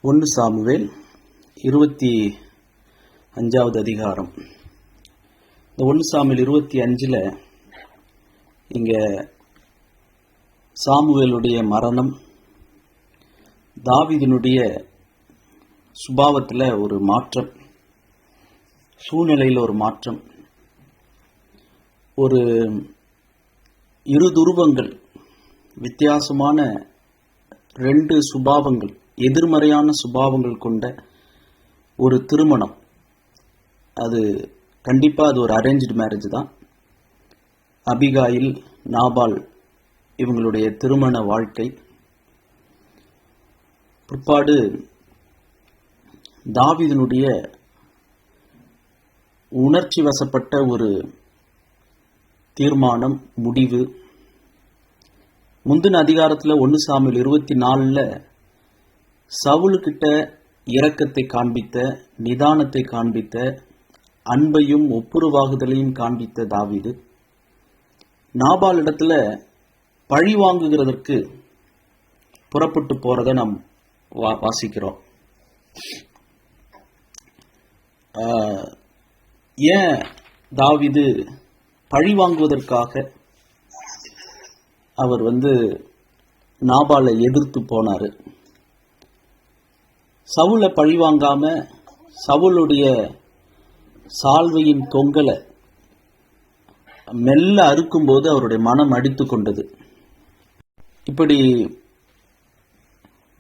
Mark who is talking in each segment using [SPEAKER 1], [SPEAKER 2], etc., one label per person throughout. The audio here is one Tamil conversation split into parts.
[SPEAKER 1] ஒன்று சாமுவேல் 25வது அதிகாரம். இந்த 1 சாமுவேல் 25ல் இங்கே சாமுவேலுடைய மரணம், தாவீதினுடைய சுபாவத்தில் ஒரு மாற்றம், சூழ்நிலையில் ஒரு மாற்றம், ஒரு இரு துருவங்கள், வித்தியாசமான 2 சுபாவங்கள், எதிர்மறையான சுபாவங்கள் கொண்ட ஒரு திருமணம். அது கண்டிப்பாக அது ஒரு அரேஞ்ச்டு மேரேஜ் தான். அபிகாயில், நாபால் இவங்களுடைய திருமண வாழ்க்கை. பிற்பாடு தாவீதினுடைய உணர்ச்சி வசப்பட்ட ஒரு தீர்மானம், முடிவு. முந்தின அதிகாரத்தில் 1 சாமுவேல் 24ல் சவுலுக்கிட்ட இரக்கத்தை காண்பித்த, நிதானத்தை காண்பித்த, அன்பையும் ஒப்புரவாகுதலையும் காண்பித்த தாவீது நாபால் இடத்துல பழி வாங்குகிறதற்கு புறப்பட்டு போறதை நாம் வாசிக்கிறோம். ஏன் தாவீது பழி வாங்குவதற்காக அவர் நாபாலை எதிர்த்து போனாரு? சவுலை பழி வாங்காம சவுளுடைய சால்வையின் தொங்கலை மெல்ல அறுக்கும்போது அவருடைய மனம் அடித்து கொண்டது. இப்படி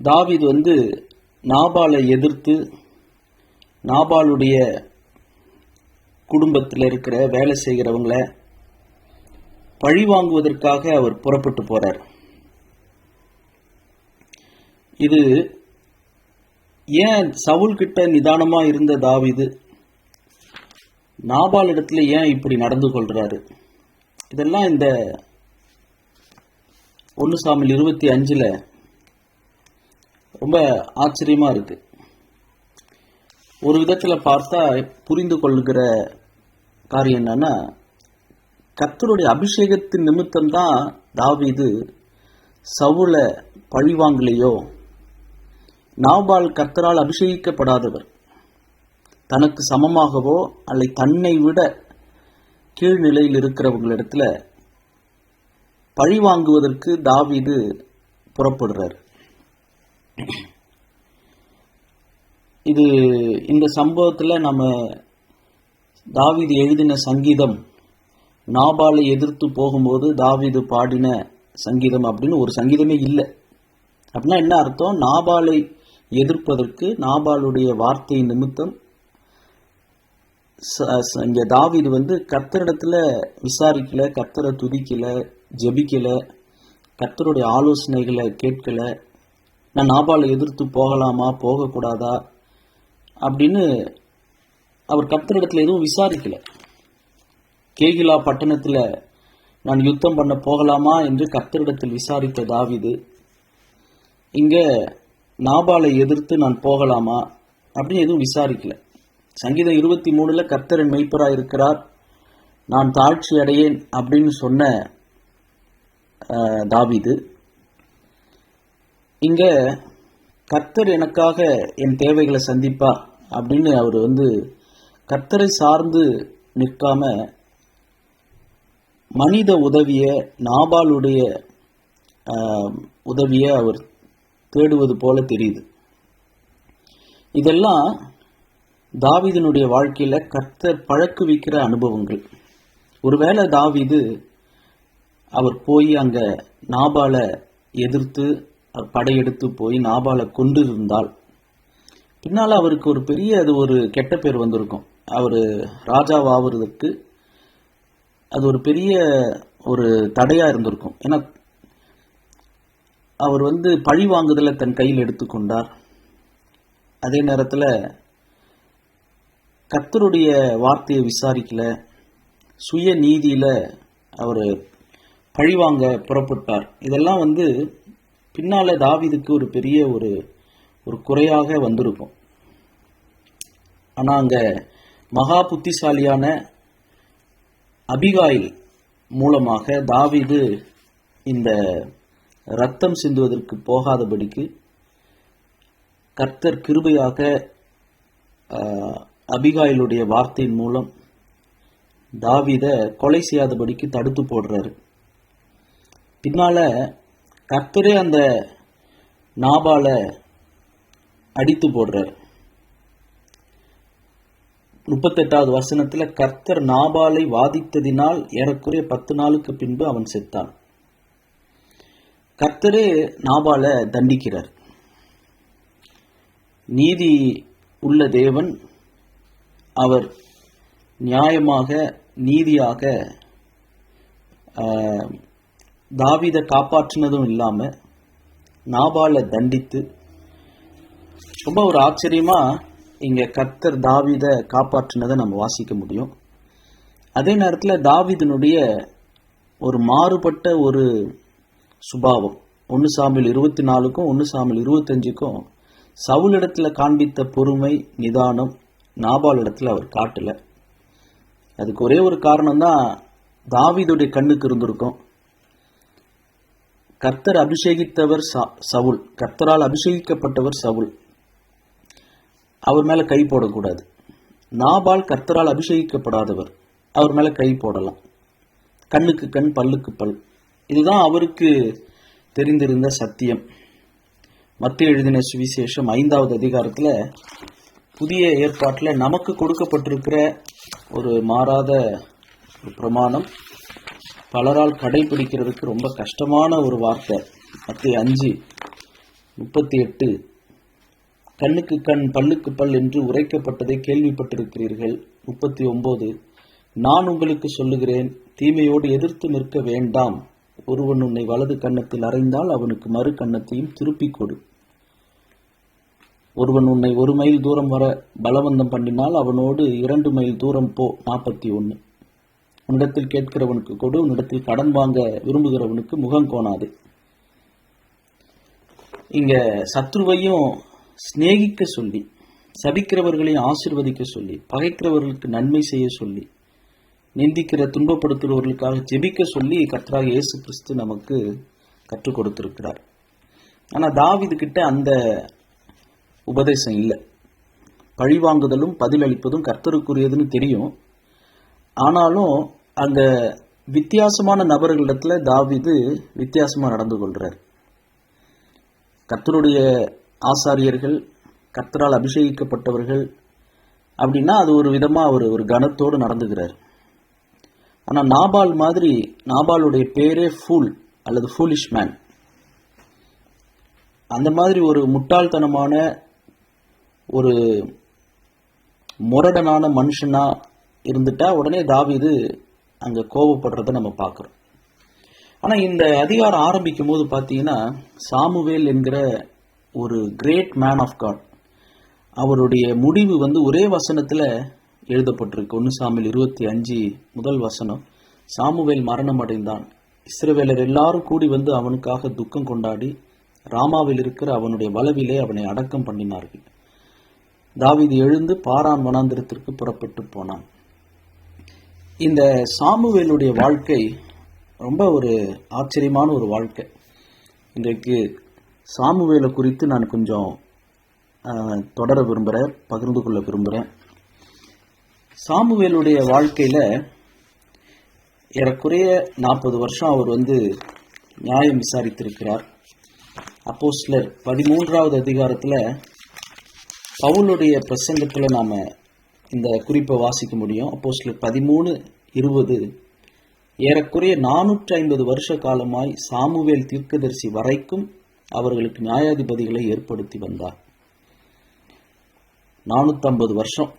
[SPEAKER 1] தாவீது நாபாலை எதிர்த்து நாபாலுடைய குடும்பத்தில் இருக்கிற வேலை செய்கிறவங்களை பழி வாங்குவதற்காக அவர் புறப்பட்டு போறார். இது ஏன் சவுல் கிட்ட நிதானமா இருந்த தாவீது நாபால் இடத்துல ஏன் இப்படி நடந்து கொள்றாரு? இதெல்லாம் இந்த 1 சாமுவேல் 25ல் ரொம்ப ஆச்சரியமா இருக்கு. ஒரு விதத்துல பார்த்தா புரிந்து கொள்ளுகிற காரியம் என்னன்னா, கர்த்தருடைய அபிஷேகத்தின் நிமித்தம் தான் தாவீது சவுலை பழிவாங்கலையோ. நாபால் கர்த்தரால் அபிஷேகிக்கப்படாதவர், தனக்கு சமமாகவோ அல்லது தன்னை விட கீழ்நிலையில் இருக்கிறவங்களிடத்துல பழி வாங்குவதற்கு தாவீது புறப்படுறார். இந்த சம்பவத்துல நம்ம தாவீது எழுதின சங்கீதம், நாபாலை எதிர்த்து போகும்போது தாவீது பாடின சங்கீதம் அப்படின்னு ஒரு சங்கீதமே இல்லை. அப்படின்னா என்ன அர்த்தம்? நாபாலை எதிர்ப்பதற்கு, நாபாலுடைய வார்த்தை நிமித்தம் இங்க தாவீது கர்த்தரிடத்துல விசாரிக்கல, கர்த்தரை துதிக்கல, ஜெபிக்கல, கர்த்தருடைய ஆலோசனைகளை கேட்கல. நான் நாபாலை எதிர்த்து போகலாமா போகக்கூடாதா அப்படின்னு அவர் கர்த்தரிடத்துல எதுவும் விசாரிக்கல. கேகிலா பட்டணத்துல நான் யுத்தம் பண்ண போகலாமா என்று கர்த்தரிடத்தில் விசாரித்த தாவீது இங்க நாபாலை எதிர்த்து நான் போகலாமா அப்படின்னு எதுவும் விசாரிக்கல. சங்கீதம் 23ல் கர்த்தரின் மெய்ப்பராய் இருக்கிறார், நான் தாழ்ச்சி அடையேன் அப்படின்னு சொன்ன தாவீது இங்க கர்த்தர் எனக்காக என் தேவைகளை சந்திப்பா அப்படின்னு அவர் கர்த்தரை சார்ந்து நிற்காம மனித உதவிய, நாபாலுடைய உதவிய அவர் தேடுவது போல தெரியுது. இதெல்லாம் தாவீதினுடைய வாழ்க்கையில கர்த்தர் பழக்குவிக்கிற அனுபவங்கள். ஒருவேளை தாவீது அவர் போய் அங்க நாபாலை எதிர்த்து படையெடுத்து போய் நாபாலை கொண்டு இருந்தால் பின்னால அவருக்கு ஒரு பெரிய ஒரு கெட்ட பேர் வந்திருக்கும். அவர் ராஜாவாகிறதுக்கு அது ஒரு பெரிய ஒரு தடையா இருந்திருக்கும். ஏன்னா அவர் பழி வாங்குதலை தன் கையில் எடுத்துக்கொண்டார். அதே நேரத்தில் கர்த்தருடைய வார்த்தையை விசாரிக்கல, சுய நீதியில அவர் பழிவாங்க புறப்பட்டார். இதெல்லாம் பின்னால தாவீதுக்கு ஒரு பெரிய ஒரு குறையாக வந்திருக்கும். ஆனா அங்க மகா புத்திசாலியான அபிகாயில் மூலமாக தாவீது இந்த ரத்தம் சிந்துவதற்கு போகாதபடிக்கு கர்த்தர் கிருபையாக அபிகாயிலுடைய வார்த்தையின் மூலம் தாவீத கொலை செய்யாதபடிக்கு தடுத்து போடுறாரு. பின்னால கர்த்தரே அந்த நாபாலை அடித்து போடுறார். 38வது வசனத்துல கர்த்தர் நாபாலை வாதித்ததினால் ஏறக்குறைய 10 நாளுக்கு பின்பு அவன் செத்தான். கர்த்தரே நாபாலை தண்டிக்கிறார். நீதி உள்ள தேவன், அவர் நியாயமாக நீதியாக தாவீதை காப்பாற்றினதும் இல்லாம நாபாலை தண்டித்து, ரொம்ப ஒரு ஆச்சரியமா இங்க கர்த்தர் தாவீதை காப்பாற்றினதை நம்ம வாசிக்க முடியும். அதே நேரத்தில் தாவீதினுடைய ஒரு மாறுபட்ட ஒரு சுபாவம் 1 சாமுவேல் 24க்கும் 1 சாமுவேல் 25க்கும் சவுலிடத்துல காண்பித்த பொறுமை நிதானம் நாபால் இடத்துல அவர் காட்டல. அதுக்கு ஒரே ஒரு காரணம் தான், தாவீதுடைய கண்ணுக்கு இருந்திருக்கும். கர்த்தர் அபிஷேகித்தவர் சவுல், கர்த்தரால் அபிஷேகிக்கப்பட்டவர் சவுல், அவர் மேல கை போடக்கூடாது. நாபால் கர்த்தரால் அபிஷேகிக்கப்படாதவர், அவர் மேல கை போடலாம். கண்ணுக்கு கண் பல்லுக்கு பல், இதுதான் அவருக்கு தெரிந்திருந்த சத்தியம். மத்தேயு எழுதின சுவிசேஷம் 5வது அதிகாரத்துல புதிய ஏற்பாட்டில் நமக்கு கொடுக்கப்பட்டிருக்கிற ஒரு மாறாத ஒரு பிரமாணம், பலரால் கடைபிடிக்கிறதுக்கு ரொம்ப கஷ்டமான ஒரு வார்த்தை. மத்தேயு 5:38, கண்ணுக்கு கண் பல்லுக்கு பல் என்று உரைக்கப்பட்டதை கேள்விப்பட்டிருக்கிறீர்கள். 39, நான் உங்களுக்கு சொல்லுகிறேன், தீமையோடு எதிர்த்து நிற்க வேண்டாம். ஒருவன் உன்னை வலது கன்னத்தில் அறைந்தால் அவனுக்கு மறு கன்னத்தையும் திருப்பிக் கொடு. ஒருவன் உன்னை 1 மைல் தூரம் வர பலவந்தம் பண்ணினால் அவனோடு 2 மைல் தூரம் போ. 41, உன்னிடத்தில் கேட்கிறவனுக்கு கொடு, உன்னிடத்தில் கடன் வாங்க விரும்புகிறவனுக்கு முகம் கோணாது. இங்க சத்ருவையும் சிநேகிக்க சொல்லி, சபிக்கிறவர்களையும் ஆசீர்வதிக்க சொல்லி, பகைக்கிறவர்களுக்கு நன்மை செய்ய சொல்லி, நிந்திக்கிற துன்பப்படுத்துகிறவர்களுக்காக ஜெபிக்க சொல்லி கர்த்தராகிய இயேசு கிறிஸ்து நமக்கு கற்றுக் கொடுத்திருக்கிறார். ஆனா தாவீது கிட்ட அந்த உபதேசம் இல்லை. பழிவாங்குதலும் பதிலளிப்பதும் கர்த்தருக்குரியதுன்னு தெரியும். ஆனாலும் அங்க வித்தியாசமான நபர்களிடத்துல தாவீது வித்தியாசமா நடந்து கொள்றார். கர்த்தருடைய ஆசாரியர்கள், கர்த்தரால் அபிஷேகிக்கப்பட்டவர்கள் அப்படின்னா அது ஒரு விதமா ஒரு கனத்தோடு நடந்துகிறார். ஆனா நாபால் மாதிரி, நாபாலுடைய பேரே ஃபூல் அல்லது ஃபூலிஷ் மேன், அந்த மாதிரி ஒரு முட்டாள்தனமான ஒரு முரடனான மனுஷனா இருந்துட்டா உடனே தாவீது அங்க கோபப்படுறத நம்ம பார்க்கிறோம். ஆனா இந்த அதிகாரம் ஆரம்பிக்கும் போது பாத்தீங்கன்னா, சாமுவேல் என்கிற ஒரு கிரேட் மேன் ஆஃப் காட், அவருடைய முடிவு ஒரே வசனத்துல எழுதப்பட்டிருக்கு. 1 சாமுவேல் 25 முதல் வசனம், சாமுவேல் மரணம் அடைந்தான், இஸ்ரவேலர் எல்லாரும் கூடி அவனுக்காக துக்கம் கொண்டாடி ராமாவில் இருக்கிற அவனுடைய வலவிலே அவனை அடக்கம் பண்ணினார்கள். தாவீது எழுந்து பாரான் வனாந்திரத்திற்கு புறப்பட்டு போனான். இந்த சாமுவேலுடைய வாழ்க்கை ரொம்ப ஒரு ஆச்சரியமான ஒரு வாழ்க்கை. இன்றைக்கு சாமுவேலை குறித்து நான் கொஞ்சம் தொடர விரும்புகிறேன், பகிர்ந்து கொள்ள விரும்புகிறேன். சாமுவேலுடைய வாழ்க்கையில ஏறக்குறைய 40 வருஷம் அவர் நியாயம் விசாரித்திருக்கிறார். அப்போஸ்தலர் 13வது அதிகாரத்துல பவுலுடைய பிரசங்கத்துல நாம இந்த குறிப்பை வாசிக்க முடியும். அப்போஸ்தலர் 13:20, ஏறக்குறைய 450 வருஷ காலமாய் சாமுவேல் தீர்க்கதரிசி வரைக்கும் அவர்களுக்கு நியாயாதிபதிகளை ஏற்படுத்தி வந்தார். 450 வருஷம்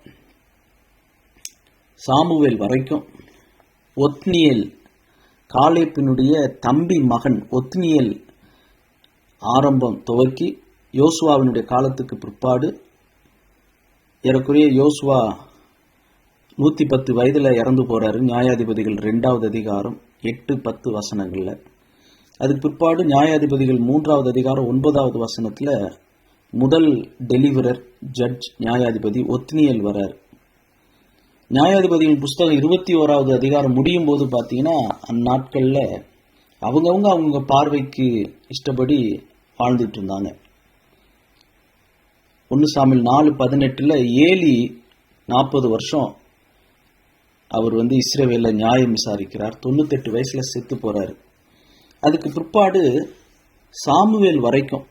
[SPEAKER 1] சாமுவேல் வரைக்கும். ஒத்னியேல், காலேப்பினுடைய தம்பி மகன் ஒத்னியேல் ஆரம்பம் துவக்கி யோசுவாவினுடைய காலத்துக்கு பிற்பாடு, ஏறக்குறைய யோசுவா 110 வயதுல இறந்து போறாரு. நியாயாதிபதிகள் 2வது அதிகாரம் 8-10 வசனங்கள்ல. அதுக்கு பிற்பாடு நியாயாதிபதிகள் 3வது அதிகாரம் 9வது வசனத்துல முதல் டெலிவரர் ஜட்ஜ் நியாயாதிபதி ஒத்னியேல் வரார். நியாயாதிபதியின் புஸ்தகம் 21வது அதிகாரம் முடியும் போது பார்த்தீங்கன்னா, அந்நாட்கள்ல அவங்க பார்வைக்கு இஷ்டப்படி வாழ்ந்துட்டு இருந்தாங்க. 1 சாமுவேல் 4:18 ஏலி 40 வருஷம் அவர் இஸ்ரவேலை நியாயம் விசாரிக்கிறார். 98 வயசுல செத்து போறாரு. அதுக்கு பிற்பாடு சாமுவேல் வரைக்கும்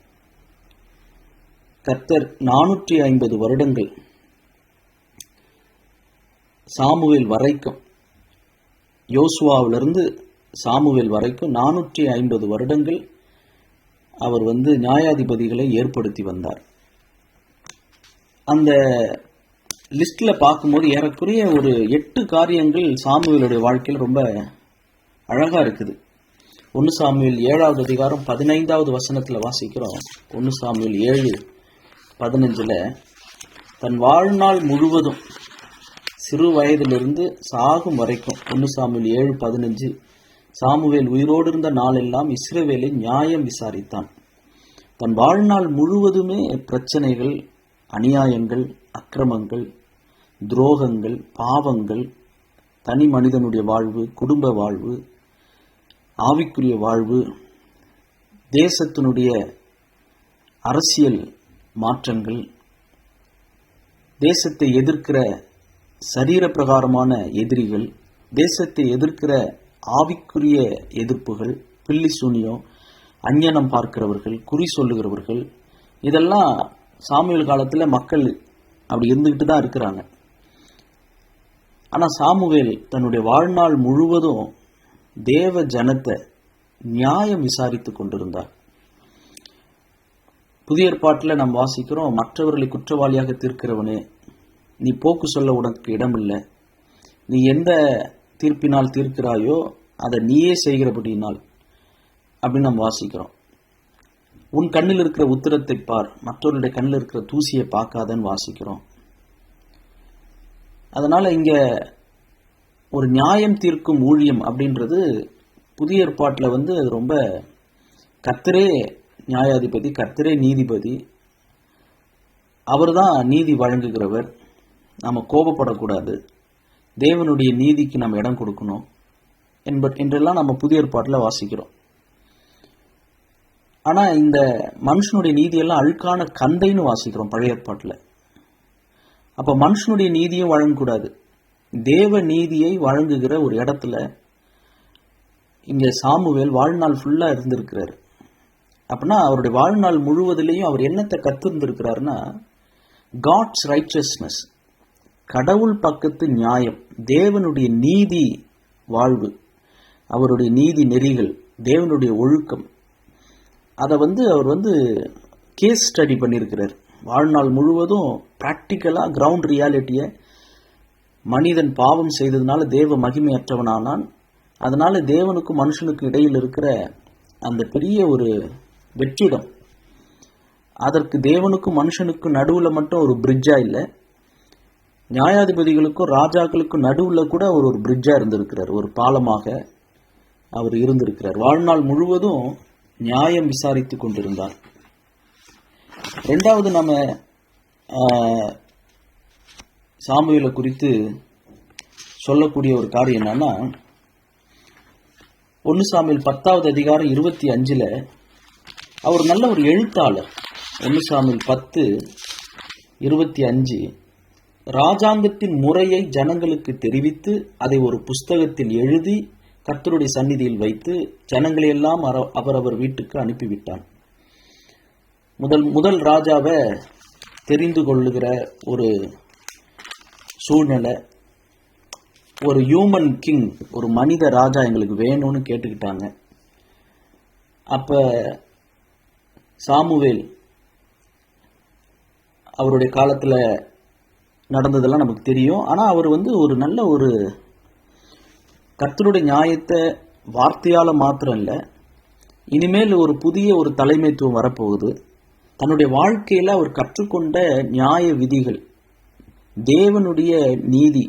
[SPEAKER 1] கர்த்தர் 450 வருடங்கள், சாமுவேல் வரைக்கும், யோசுவாவிலிருந்து சாமுவேல் வரைக்கும் 450 வருடங்கள் அவர் நியாயாதிபதிகளை ஏற்படுத்தி வந்தார். அந்த லிஸ்ட்ல பார்க்கும்போது ஏறக்குறைய ஒரு 8 காரியங்கள் சாமுவேலுடைய வாழ்க்கையில் ரொம்ப அழகா இருக்குது. 1 சாமுவேல் 7வது அதிகாரம் 15வது வசனத்துல வாசிக்கிறோம். 1 சாமுவேல் 7:15 தன் வாழ்நாள் முழுவதும் சிறு வயதிலிருந்து சாகும் வரைக்கும் 1 சாமுவேல் 7:15 சாமுவேல் உயிரோடு இருந்த நாளெல்லாம் இஸ்ரவேலை நியாயம் விசாரித்தான். தன் வாழ்நாள் முழுவதுமே பிரச்சனைகள், அநியாயங்கள், அக்கிரமங்கள், துரோகங்கள், பாவங்கள், தனி மனிதனுடைய வாழ்வு, குடும்ப வாழ்வு, ஆவிக்குரிய வாழ்வு, தேசத்தினுடைய அரசியல் மாற்றங்கள், தேசத்தை எதிர்க்கிற சரீர பிரகாரமான எதிரிகள், தேசத்தை எதிர்க்கிற ஆவிக்குரிய எதிர்ப்புகள், பில்லி சூனியம், அஞ்ஞனம் பார்க்கிறவர்கள், குறி சொல்லுகிறவர்கள், இதெல்லாம் சாமுவேல் காலத்தில் மக்கள் அப்படி இருந்துகிட்டு தான் இருக்கிறாங்க. ஆனால் சாமுவேல் தன்னுடைய வாழ்நாள் முழுவதும் தேவ ஜனத்தை நியாயம் விசாரித்து கொண்டிருந்தார். புதிய ஏற்பாட்டில் நாம் வாசிக்கிறோம், மற்றவர்களை குற்றவாளியாக தீர்க்கிறவனே, நீ போக்கு சொல்ல உனக்கு இடமில்லை, நீ எந்த தீர்ப்பினால் தீர்க்கிறாயோ அதை நீயே செய்கிறபடினால் அப்படின்னு நாம் வாசிக்கிறோம். உன் கண்ணில் இருக்கிற உத்திரத்தை பார், மற்றவருடைய கண்ணில் இருக்கிற தூசியை பார்க்காதன்னு வாசிக்கிறோம். அதனால இங்க ஒரு நியாயம் தீர்க்கும் ஊழியம் அப்படின்றது புதிய ஏற்பாட்டில் அது ரொம்ப கர்த்தரே நியாயாதிபதி, கர்த்தரே நீதிபதி, அவர் தான் நீதி வழங்குகிறவர். நம்ம கோபப்படக்கூடாது, தேவனுடைய நீதிக்கு நம்ம இடம் கொடுக்கணும் என்றெல்லாம் நம்ம புதிய ஏற்பாட்டில் வாசிக்கிறோம். ஆனால் இந்த மனுஷனுடைய நீதியெல்லாம் அழுக்கான கந்தைன்னு வாசிக்கிறோம் பழைய ஏற்பாட்டில். அப்போ மனுஷனுடைய நீதியும் வழங்கக்கூடாது, தேவ நீதியை வழங்குகிற ஒரு இடத்துல இங்கே சாமுவேல் வாழ்நாள் ஃபுல்லாக இருந்திருக்கிறார். அப்படின்னா அவருடைய வாழ்நாள் முழுவதிலையும் அவர் என்னத்தை கத்திருந்திருக்கிறாருன்னா, காட்ஸ் ரைச்சஸ்னஸ், கடவுள் பக்கத்து நியாயம், தேவனுடைய நீதி வாழ்வு, அவருடைய நீதி நெறிகள், தேவனுடைய ஒழுக்கம், அதை அவர் கேஸ் ஸ்டடி பண்ணியிருக்கிறார். வாழ்நாள் முழுவதும் ப்ராக்டிக்கலாக கிரவுண்ட் ரியாலிட்டியை, மனிதன் பாவம் செய்ததுனால தேவ மகிமையற்றவனானான், அதனால தேவனுக்கும் மனுஷனுக்கும் இடையில் இருக்கிற அந்த பெரிய ஒரு வெற்றிடம், அதற்கு தேவனுக்கும் மனுஷனுக்கும் நடுவில் மட்டும் ஒரு பிரிட்ஜா இல்லை, நியாயாதிபதிகளுக்கும் ராஜாக்களுக்கும் நடுவில் கூட ஒரு பிரிட்ஜா இருந்திருக்கிறார், ஒரு பாலமாக அவர் இருந்திருக்கிறார். வாழ்நாள் முழுவதும் நியாயம் விசாரித்து கொண்டிருந்தார். ரெண்டாவது நம்ம சாமுவேலை குறித்து சொல்லக்கூடிய ஒரு காரியம் என்னன்னா, 1 சாமுவேல் 10வது அதிகாரம் 25 அவர் நல்ல ஒரு எழுத்தாளர். 1 சாமுவேல் 10:25 ராஜாங்கத்தின் முறையை ஜனங்களுக்கு தெரிவித்து அதை ஒரு புஸ்தகத்தில் எழுதி கர்த்தருடைய சந்நிதியில் வைத்து ஜனங்களையெல்லாம் அவரவர் வீட்டுக்கு அனுப்பிவிட்டான். முதல் ராஜாவை தெரிந்து கொள்ளுகிற ஒரு சூழ்நிலை, ஒரு ஹியூமன் கிங், ஒரு மனித ராஜா எங்களுக்கு வேணும்னு கேட்டுக்கிட்டாங்க. அப்ப சாமுவேல் அவருடைய காலத்தில் நடந்ததெல்லாம் நமக்கு தெரியும். ஆனால் அவர் ஒரு நல்ல ஒரு கர்த்தருடைய நியாயத்தை வார்த்தையால் மாத்திரம் இல்லை, இனிமேல் ஒரு புதிய ஒரு தலைமைத்துவம் வரப்போகுது. தன்னுடைய வாழ்க்கையில் அவர் கற்றுக்கொண்ட நியாய விதிகள், தேவனுடைய நீதி,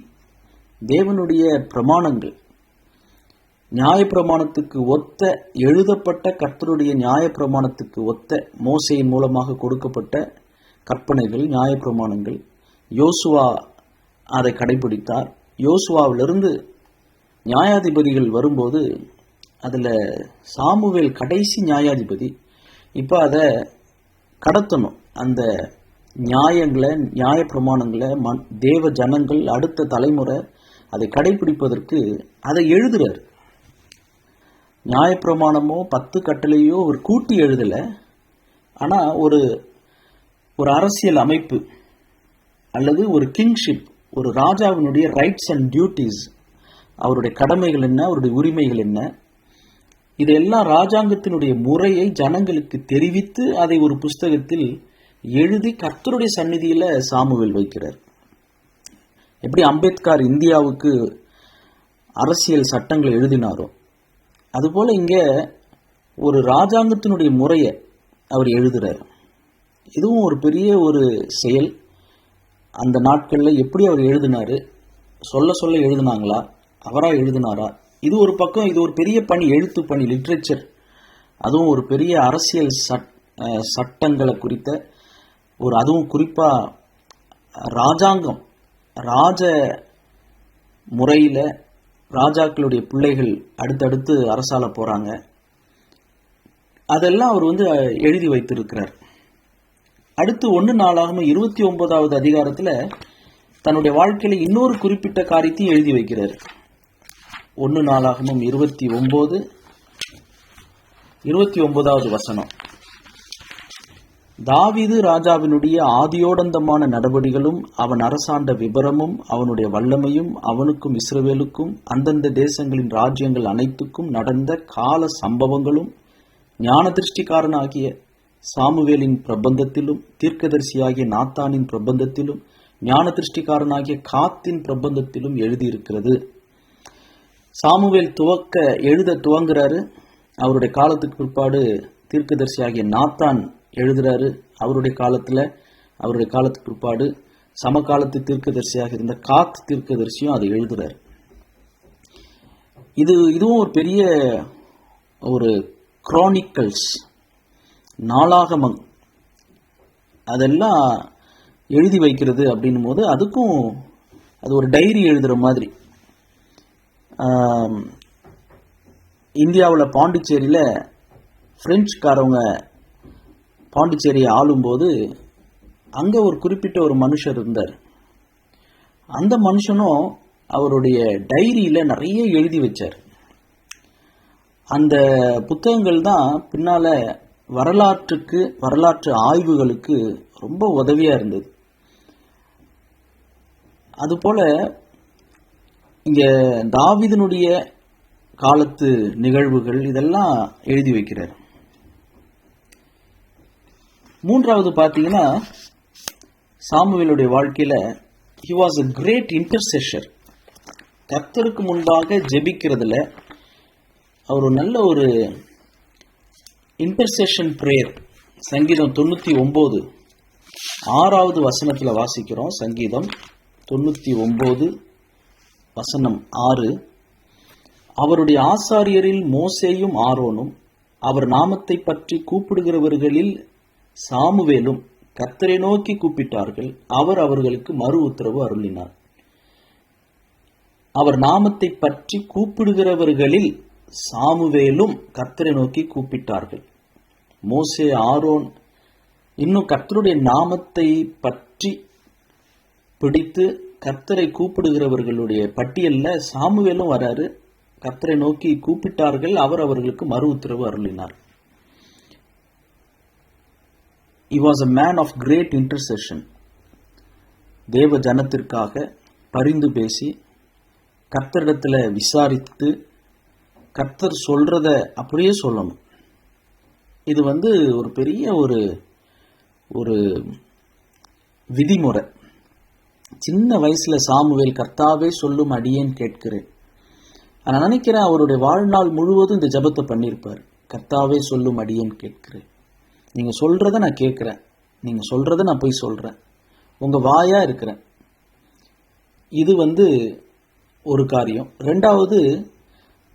[SPEAKER 1] தேவனுடைய பிரமாணங்கள், நியாய பிரமாணத்துக்கு ஒத்த, எழுதப்பட்ட கர்த்தருடைய நியாய பிரமாணத்துக்கு ஒத்த மோசையின் மூலமாக கொடுக்கப்பட்ட கற்பனைகள், நியாய பிரமாணங்கள், யோசுவா அதை கடைபிடித்தார். யோசுவாவிலிருந்து நியாயாதிபதிகள் வரும்போது அதில் சாமுவேல் கடைசி நியாயாதிபதி. இப்போ அதை கடத்தணும், அந்த நியாயங்களை, நியாய பிரமாணங்களை தேவ ஜனங்கள் அடுத்த தலைமுறை அதை கடைபிடிப்பதற்கு அதை எழுதுறார். நியாயப்பிரமாணமோ 10 கட்டளையோ ஒரு கூட்டி எழுதலை. ஆனால் ஒரு அரசியல் அமைப்பு அல்லது ஒரு கிங்ஷிப், ஒரு ராஜாவினுடைய ரைட்ஸ் அண்ட் டியூட்டிஸ், அவருடைய கடமைகள் என்ன, அவருடைய உரிமைகள் என்ன, இதெல்லாம் ராஜாங்கத்தினுடைய முறையை ஜனங்களுக்கு தெரிவித்து அதை ஒரு புஸ்தகத்தில் எழுதி கர்த்தருடைய சந்நிதியில் சாமுவேல் வைக்கிறார். எப்படி அம்பேத்கர் இந்தியாவுக்கு அரசியல் சட்டங்களை எழுதினாரோ அதுபோல இங்கே ஒரு ராஜாங்கத்தினுடைய முறையை அவர் எழுதுகிறார். இதுவும் ஒரு பெரிய ஒரு செயல். அந்த நாட்களில் எப்படி அவர் எழுதினார், சொல்ல எழுதினாங்களா, அவராக எழுதினாரா? இது ஒரு பக்கம், இது ஒரு பெரிய பணி, எழுத்து பணி, லிட்ரேச்சர். அதுவும் ஒரு பெரிய அரசியல் சட்டங்களை குறித்த ஒரு, அதுவும் குறிப்பாக ராஜாங்கம், ராஜ முறையில் ராஜாக்களுடைய பிள்ளைகள் அடுத்தடுத்து அரசால போகிறாங்க. அதெல்லாம் அவர் எழுதி வைத்திருக்கிறார். அடுத்து 1 நாளாகமம் 29வது அதிகாரத்தில் தன்னுடைய வாழ்க்கையில் இன்னொரு குறிப்பிட்ட காரியத்தையும் எழுதி வைக்கிறார். 1 நாளாகமம் 29வது வசனம். தாவீது ராஜாவினுடைய ஆதியோடந்தமான நடவடிகளும் அவன் அரசாண்ட விபரமும் அவனுடைய வல்லமையும் அவனுக்கும் இஸ்ரவேலுக்கும் அந்தந்த தேசங்களின் ராஜ்யங்கள் அனைத்துக்கும் நடந்த கால சம்பவங்களும் ஞான திருஷ்டிக்காரனாகிய சாமுவேலின் பிரபந்தத்திலும் தீர்க்கதரிசியாகிய நாத்தானின் பிரபந்தத்திலும் ஞான திருஷ்டிக்காரனாகிய காத்தின் பிரபந்தத்திலும் எழுதியிருக்கிறது. சாமுவேல் எழுத துவங்குறாரு. அவருடைய காலத்துக்கு பிற்பாடு தீர்க்கதரிசியாகிய நாத்தான் எழுதுறாரு. அவருடைய காலத்துக்கு பிற்பாடு சமகாலத்து தீர்க்கதரிசியாக இருந்த காத் தீர்க்கதரிசியும் அதை எழுதுறாரு. இதுவும் ஒரு பெரிய ஒரு குரானிக்கல்ஸ், நாளாகமம், அதெல்லாம் எழுதி வைக்கிறது அப்படின்னும் போது அதுக்கும் அது ஒரு டைரி எழுதுகிற மாதிரி. இந்தியாவில் பாண்டிச்சேரியில் பிரெஞ்சுக்காரவங்க பாண்டிச்சேரியை ஆளும்போது அங்கே ஒரு குறிப்பிட்ட ஒரு மனுஷர் இருந்தார். அந்த மனுஷனும் அவருடைய டைரியில் நிறைய எழுதி வச்சார். அந்த புத்தகங்கள் தான் பின்னால் வரலாற்று ஆய்வுகளுக்கு ரொம்ப உதவியாக இருந்தது. அதுபோல் இங்கே தாவீதினுடைய காலத்து நிகழ்வுகள் இதெல்லாம் எழுதி வைக்கிறார். 3வது பார்த்தீங்கன்னா, சாமுவேலுடைய வாழ்க்கையில் he was a great intercessor. கர்த்தருக்கு முன்பாக ஜெபிக்கிறதுல அவர் நல்ல ஒரு இன்டர்செஷன் பிரேயர். சங்கீதம் 99 6வது வசனத்தில் வாசிக்கிறோம். சங்கீதம் 99 வசனம் 6. அவருடைய ஆசாரியரில் மோசேயும் ஆரோனும் அவர் நாமத்தை பற்றி கூப்பிடுகிறவர்களில் சாமுவேலும் கர்த்தரை நோக்கி கூப்பிட்டார்கள். அவர் அவர்களுக்கு மறு உத்தரவு அருளினார். அவர் நாமத்தை பற்றி கூப்பிடுகிறவர்களில் சாமுவேலும் கர்த்தரை நோக்கி கூப்பிட்டார்கள். மோசே, ஆரோன் இன்னும் கர்த்தருடைய நாமத்தை பற்றி பிடித்து கர்த்தரை கூப்பிடுகிறவர்களுடைய பட்டியலில் சாமுவேலும் வராரு. கர்த்தரை நோக்கி கூப்பிட்டார்கள். அவர் அவர்களுக்கு மறு உத்தரவு அருளினார். He was a man of great intercession. தேவ ஜனத்திற்காக பரிந்து பேசி கர்த்தரிடத்தில் விசாரித்து கர்த்தர் சொல்றத அப்படியே சொல்லணும். இது ஒரு பெரிய ஒரு விதிமுறை. சின்ன வயசுல சாமுவேல் கர்த்தாவே சொல்லும் அடியேன் கேட்கிறேன். நான் நினைக்கிறேன் அவருடைய வாழ்நாள் முழுவதும் இந்த ஜெபத்தை பண்ணியிருப்பார். கர்த்தாவே சொல்லும் அடியேன் கேட்கிறேன். நீங்க சொல்றத நான் கேட்கிறேன், நீங்க சொல்றத நான் போய் சொல்றேன், உங்க வாயா இருக்கிறேன். இது ஒரு காரியம். 2வது,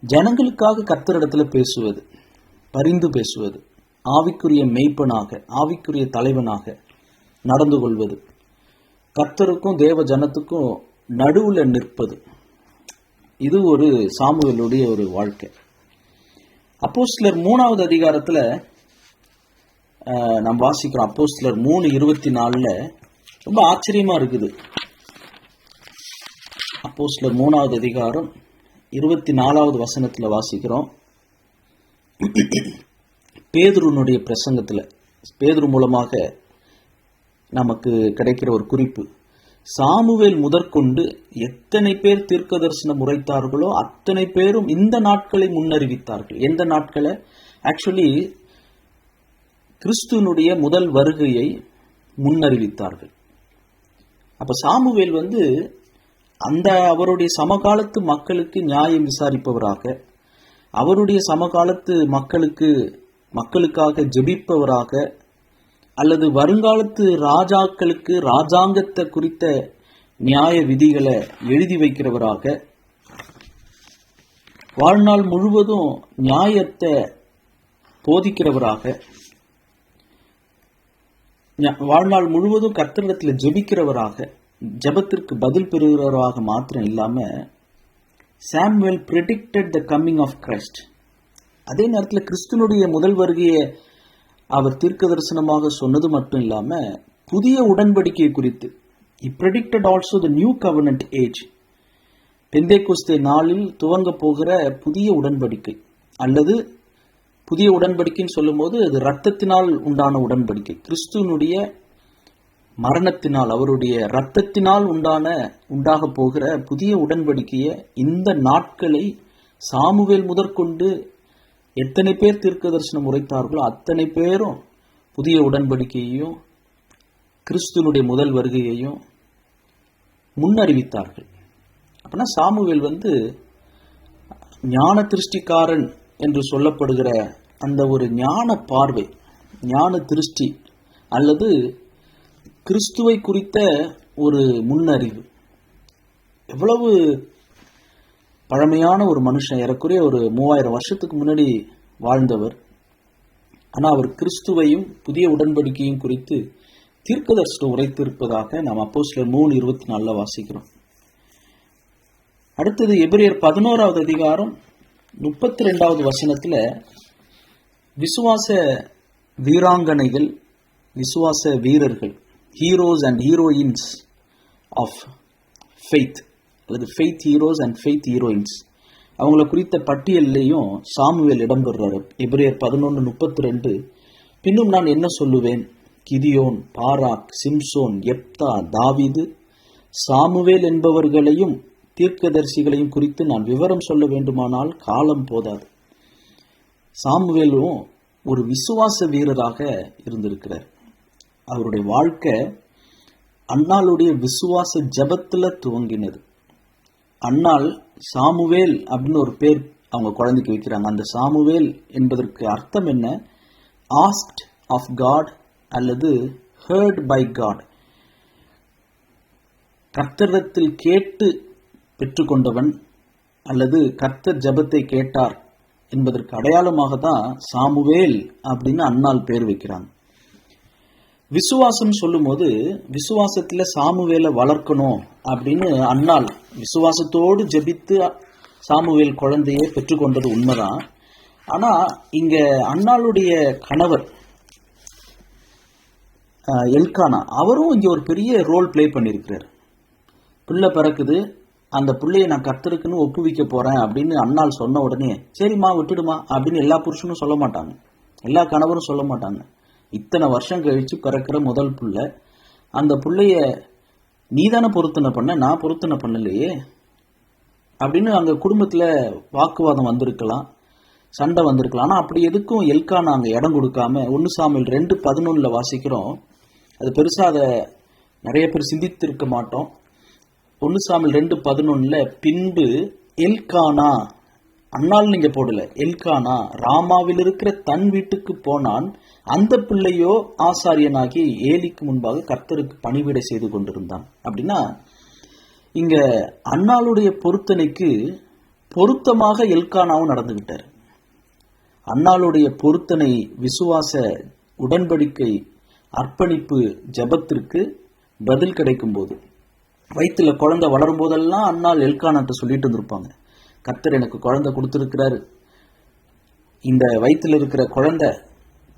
[SPEAKER 1] ஜனங்களுக்காக கர்த்தரிடத்துல பேசுவது, பரிந்து பேசுவது, ஆவிக்குரிய மெய்ப்பனாக, ஆவிக்குரிய தலைவனாக நடந்து கொள்வது, கர்த்தருக்கும் தேவ ஜனத்துக்கும் நடுவுல நிற்பது. இது ஒரு சாமுவேலுடைய ஒரு வாழ்க்கை. அப்போஸ்தலர் 3வது அதிகாரத்துல நம்ம வாசிக்கிறோம். அப்போஸ்தலர் 3:24 ரொம்ப ஆச்சரியமா இருக்குது. அப்போஸ்தலர் 3வது அதிகாரம் 24வது வசனத்துல வாசிக்கிறோம். பேதுருனுடைய பிரசங்கத்துல, பேதுரு மூலமாக நமக்கு கிடைக்கிற ஒரு குறிப்பு, சாமுவேல் முதற்கொண்டு எத்தனை பேர் தீர்க்க தரிசனம் உரைத்தார்களோ அத்தனை பேரும் இந்த நாட்களை முன்னறிவித்தார்கள். எந்த நாட்களை? ஆக்சுவலி கிறிஸ்துவனுடைய முதல் வருகையை முன்னறிவித்தார்கள். அப்ப சாமுவேல் அந்த அவருடைய சமகாலத்து மக்களுக்கு நியாயம் விசாரிப்பவராக, அவருடைய சமகாலத்து மக்களுக்காக ஜெபிப்பவராக, அல்லது வருங்காலத்து ராஜாக்களுக்கு ராஜாங்கத்தை குறித்த நியாய விதிகளை எழுதி வைக்கிறவராக, வாழ்நாள் முழுவதும் நியாயத்தை போதிக்கிறவராக, வாழ்நாள் முழுவதும் கர்த்தரிடத்தில் ஜெபிக்கிறவராக, ஜெபத்திற்கு பதில் பெறுகிறவராக மாத்திரம் இல்லாம Samuel predicted the coming of Christ. அதே நேரத்தில் கிறிஸ்துவனுடைய முதல் வருகையை அவர் தீர்க்க தரிசனமாக சொன்னது மட்டும் இல்லாம புதிய உடன்படிக்கை குறித்து he predicted also the new covenant age. Pentecost நாளில் துவங்க போகிற புதிய உடன்படிக்கை, அல்லது புதிய உடன்படிக்கைன்னு சொல்லும் போது அது இரத்தத்தினால் உண்டான உடன்படிக்கை. கிறிஸ்துவனுடைய மரணத்தினால், அவருடைய இரத்தத்தினால் உண்டாக போகிற புதிய உடன்படிக்கையை, இந்த நாட்களை சாமுவேல் முதற்கொண்டு எத்தனை பேர் தீர்க்க தரிசனம் உரைத்தார்களோ அத்தனை பேரும் புதிய உடன்படிக்கையையும் கிறிஸ்துவனுடைய முதல் வருகையையும் முன்னறிவித்தார்கள். அப்படின்னா சாமுவேல் ஞான திருஷ்டிக்காரன் என்று சொல்லப்படுகிற அந்த ஒரு ஞான பார்வை, ஞான திருஷ்டி, அல்லது கிறிஸ்துவை குறித்த ஒரு முன்னறிவு. எவ்வளவு பழமையான ஒரு மனுஷன், ஏறக்குறைய ஒரு 3000 வருஷத்துக்கு முன்னாடி வாழ்ந்தவர். ஆனால் அவர் கிறிஸ்துவையும் புதிய உடன்படிக்கையும் குறித்து தீர்க்கதரிசனம் உரைத்திருப்பதாக நாம் அப்போஸ்தலர் 3:24 வாசிக்கிறோம். அடுத்தது எபிரேயர் 11வது அதிகாரம் 32வது வசனத்துல விசுவாச வீராங்கனைகள், விசுவாச வீரர்கள், heroes and heroines of faith, அல்லது faith heroes and faith heroines, அவங்கள குறித்த பட்டியலையும் சாமுவேல் இடம்பெறுறாரு. எபிரேயர் 11:32 பின்னும் நான் என்ன சொல்லுவேன், கிதியோன், பாராக், சிம்சோன், எப்தா, தாவீது, சாமுவேல் என்பவர்களையும் தீர்க்கதரிசிகளையும் குறித்து நான் விவரம் சொல்ல வேண்டுமானால் காலம் போதாது. சாமுவேலும் ஒரு விசுவாச வீரராக இருந்திருக்கிறார். அவருடைய வாழ்க்கை அன்னாளுடைய விசுவாச ஜபத்துல துவங்கினது. அன்னாள் சாமுவேல் அப்படின்னு ஒரு பேர் அவங்க குழந்தைக்கு வைக்கிறாங்க. அந்த சாமுவேல் என்பதற்கு அர்த்தம் என்ன? ஆஸ்க்ட் ஆஃப் காட் அல்லது ஹர்ட் பை காட், கர்த்தரிடத்தில் கேட்டு பெற்றுக்கொண்டவன், அல்லது கர்த்தர் ஜபத்தை கேட்டார் என்பதற்கு அடையாளமாக தான் சாமுவேல் அப்படின்னு அன்னாள் பேர் வைக்கிறாங்க. விசுவாசம் சொல்லும் போது விசுவாசத்துல சாமுவேலை வளர்க்கணும் அப்படின்னு அன்னாள் விசுவாசத்தோடு ஜெபித்து சாமுவேல் குழந்தையை பெற்றுக்கொண்டது உண்மைதான். ஆனா இங்க அன்னாளுடைய கணவர் எல்கானா, அவரும் இங்க ஒரு பெரிய ரோல் பிளே பண்ணியிருக்கிறார். பிள்ளை பிறக்குது, அந்த பிள்ளையை நான் கர்த்தருக்குன்னு ஒப்புவிக்க போறேன் அப்படின்னு அன்னாள் சொன்ன உடனே சரிம்மா விட்டுடுமா அப்படின்னு எல்லா புருஷனும் சொல்ல மாட்டாங்க, எல்லா கணவரும் சொல்ல மாட்டாங்க. இத்தனை வருஷம் கழிச்சு பிறக்கிற முதல் பிள்ளை, அந்த பிள்ளைய நீ தானே பொருத்தனை பண்ண, நான் பொருத்தனை பண்ணலையே அப்படின்னு அங்க குடும்பத்துல வாக்குவாதம் வந்திருக்கலாம், சண்டை வந்திருக்கலாம். ஆனா அப்படி எதுக்கும் எல்கானா அங்க இடம் கொடுக்காம 1 சாமுவேல் 2:11 வாசிக்கிறோம். அது பெருசா அதை நிறைய பேர் சிந்தித்திருக்க மாட்டோம். 1 சாமுவேல் 2:11 பின்பு எல்கானா, அன்னாள் நீங்க போடல, எல்கானா ராமாவில் இருக்கிற தன் வீட்டுக்கு போனான், அந்த பிள்ளையோ ஆசாரியனாகி ஏலிக்கு முன்பாக கர்த்தருக்கு பணிவிடை செய்து கொண்டிருந்தான். அப்படின்னா இங்க அன்னாளுடைய பொருத்தனைக்கு பொருத்தமாக எல்கானாவும் நடந்துகிட்டார். அன்னாளுடைய பொருத்தனை, விசுவாச உடன்படிக்கை, அர்ப்பணிப்பு, ஜபத்திற்கு பதில் கிடைக்கும் போது, வயிற்றுல குழந்தை வளரும் போதெல்லாம் அன்னாள் எல்கானாட்ட சொல்லிட்டு இருந்திருப்பாங்க, கர்த்தர் எனக்கு குழந்தை கொடுத்திருக்கிறாரு, இந்த வயிற்றுல இருக்கிற குழந்தை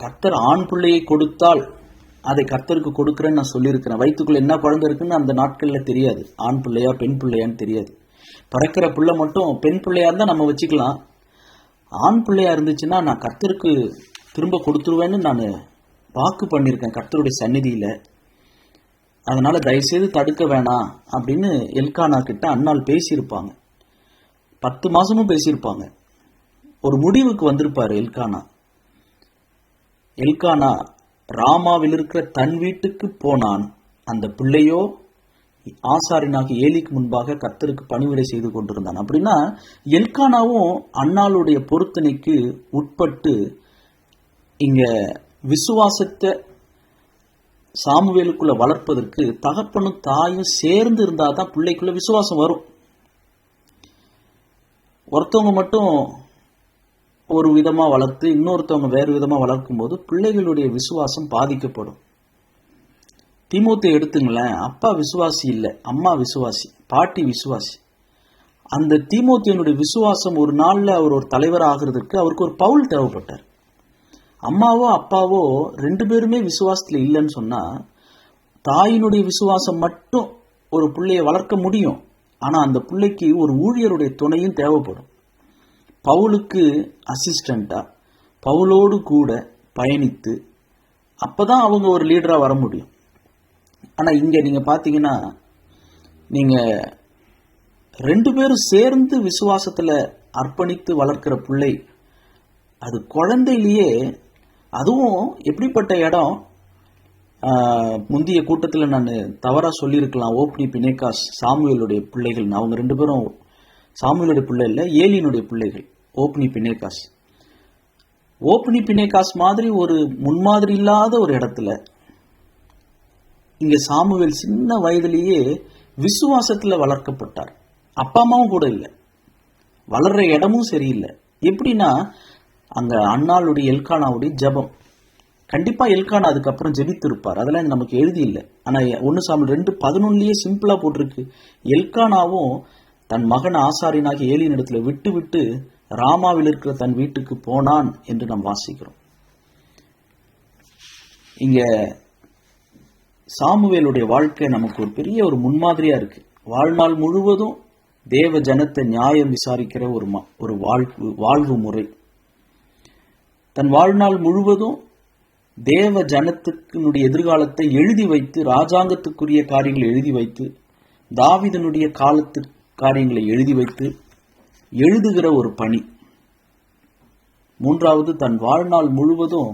[SPEAKER 1] கர்த்தர் ஆண் பிள்ளையை கொடுத்தால் அதை கர்த்தருக்கு கொடுக்குறேன்னு நான் சொல்லியிருக்கிறேன். வயிற்றுக்குள்ள என்ன குழந்தை இருக்குன்னு அந்த நாட்களில் தெரியாது. ஆண் பிள்ளையா பெண் பிள்ளையான்னு தெரியாது. பிறக்கிற பிள்ளை மட்டும் பெண் பிள்ளையா இருந்தால் நம்ம வச்சுக்கலாம். ஆண் பிள்ளையா இருந்துச்சுன்னா நான் கர்த்தருக்கு திரும்ப கொடுத்துருவேன்னு நான் வாக்கு பண்ணியிருக்கேன் கர்த்தருடைய சந்நிதியில். அதனால தயவுசெய்து தடுக்க வேணாம் அப்படின்னு எல்கானா கிட்ட அன்னாள் பேசியிருப்பாங்க. 10 மாசமும் பேசியிருப்பாங்க. ஒரு முடிவுக்கு வந்திருப்பாரு எல்கானா. எல்கானா ராமாவில் இருக்கிற தன் வீட்டுக்கு போனான். அந்த பிள்ளையோ ஆசாரியனாக ஏலிக்கு முன்பாக கர்த்தருக்கு பணிவிடை செய்து கொண்டிருந்தான். அப்படின்னா எல்கானாவும் அன்னாளுடைய பொருத்தனைக்கு உட்பட்டு இங்க விசுவாசத்தை சாமுவேலுக்குள்ள வளர்ப்பதற்கு தகப்பனும் தாயும் சேர்ந்து இருந்தாதான் பிள்ளைக்குள்ள விசுவாசம் வரும். ஒருத்தவங்க மட்டும் ஒரு விதமா வளர்த்து இன்னொருத்தவங்க வேறு விதமா வளர்க்கும் போது பிள்ளைகளுடைய விசுவாசம் பாதிக்கப்படும். தீமோத்தேயு எடுத்துங்களேன். அப்பா விசுவாசி இல்லை, அம்மா விசுவாசி, பாட்டி விசுவாசி. அந்த தீமோத்தேயுனுடைய விசுவாசம் ஒரு நாள்ல அவர் ஒரு தலைவர் ஆகிறதுக்கு அவருக்கு ஒரு பவுல் தேவைப்பட்டார். அம்மாவோ அப்பாவோ 2 பேருமே விசுவாசத்துல இல்லைன்னு சொன்னா தாயினுடைய விசுவாசம் மட்டும் ஒரு பிள்ளையை வளர்க்க முடியும். ஆனா அந்த பிள்ளைக்கு ஒரு ஊழியருடைய துணையும் தேவைப்படும். பவுலுக்கு அசிஸ்டண்டா பவுலோடு கூட பயணித்து அப்பதான் அவங்க ஒரு லீடரா வர முடியும். ஆனா இங்க நீங்க பாத்தீங்கன்னா நீங்க 2 பேரும் சேர்ந்து விசுவாசத்துல அர்ப்பணித்து வளர்க்கிற பிள்ளை அது குழந்தையிலேயே, அதுவும் எப்படிப்பட்ட இடம். முந்தைய கூட்டத்தில் நான் தவறா சொல்லியிருக்கலாம். ஓப்னி பினேகாஸ் சாமுவேலுடைய பிள்ளைகள். அவங்க 2 பேரும் சாமுவேலுடைய பிள்ளை இல்லை, ஏலியினுடைய பிள்ளைகள். ஓப்னி பினேகாஸ் மாதிரி ஒரு முன்மாதிரி இல்லாத ஒரு இடத்துல இங்க சாமுவேல் சின்ன வயதிலேயே விசுவாசத்துல வளர்க்கப்பட்டார். அப்பா அம்மாவும் கூட இல்லை, வளர்ற இடமும் சரியில்லை. எப்படின்னா அங்க அன்னாளுடைய எல்கானாவுடைய ஜபம். கண்டிப்பா எல்கானா அதுக்கப்புறம் ஜெபித்திருப்பார். அதெல்லாம் நமக்கு எழுதி இல்லை. ஆனா 1 சாமுவேல் 2:11 சிம்பிளா போட்டிருக்கு. எல்கானாவும் தன் மகன் ஆசாரியனாகி ஏலியின் இடத்துல விட்டு விட்டு ராமாவில் இருக்கிற தன் வீட்டுக்கு போனான் என்று நாம் வாசிக்கிறோம். இங்க சாமுவேலுடைய வாழ்க்கை நமக்கு ஒரு பெரிய ஒரு முன்மாதிரியா இருக்கு. வாழ்நாள் முழுவதும் தேவ ஜனத்தை நியாயம் விசாரிக்கிற ஒரு வாழ்வு முறை. தன் வாழ்நாள் முழுவதும் தேவ ஜனத்துக்கு எதிர்காலத்தை எழுதி வைத்து, ராஜாங்கத்துக்குரிய காரியங்களை எழுதி வைத்து, தாவீதனுடைய காலத்து காரியங்களை எழுதி வைத்து எழுதுகிற ஒரு பணி. 3வது, தன் வாழ்நாள் முழுவதும்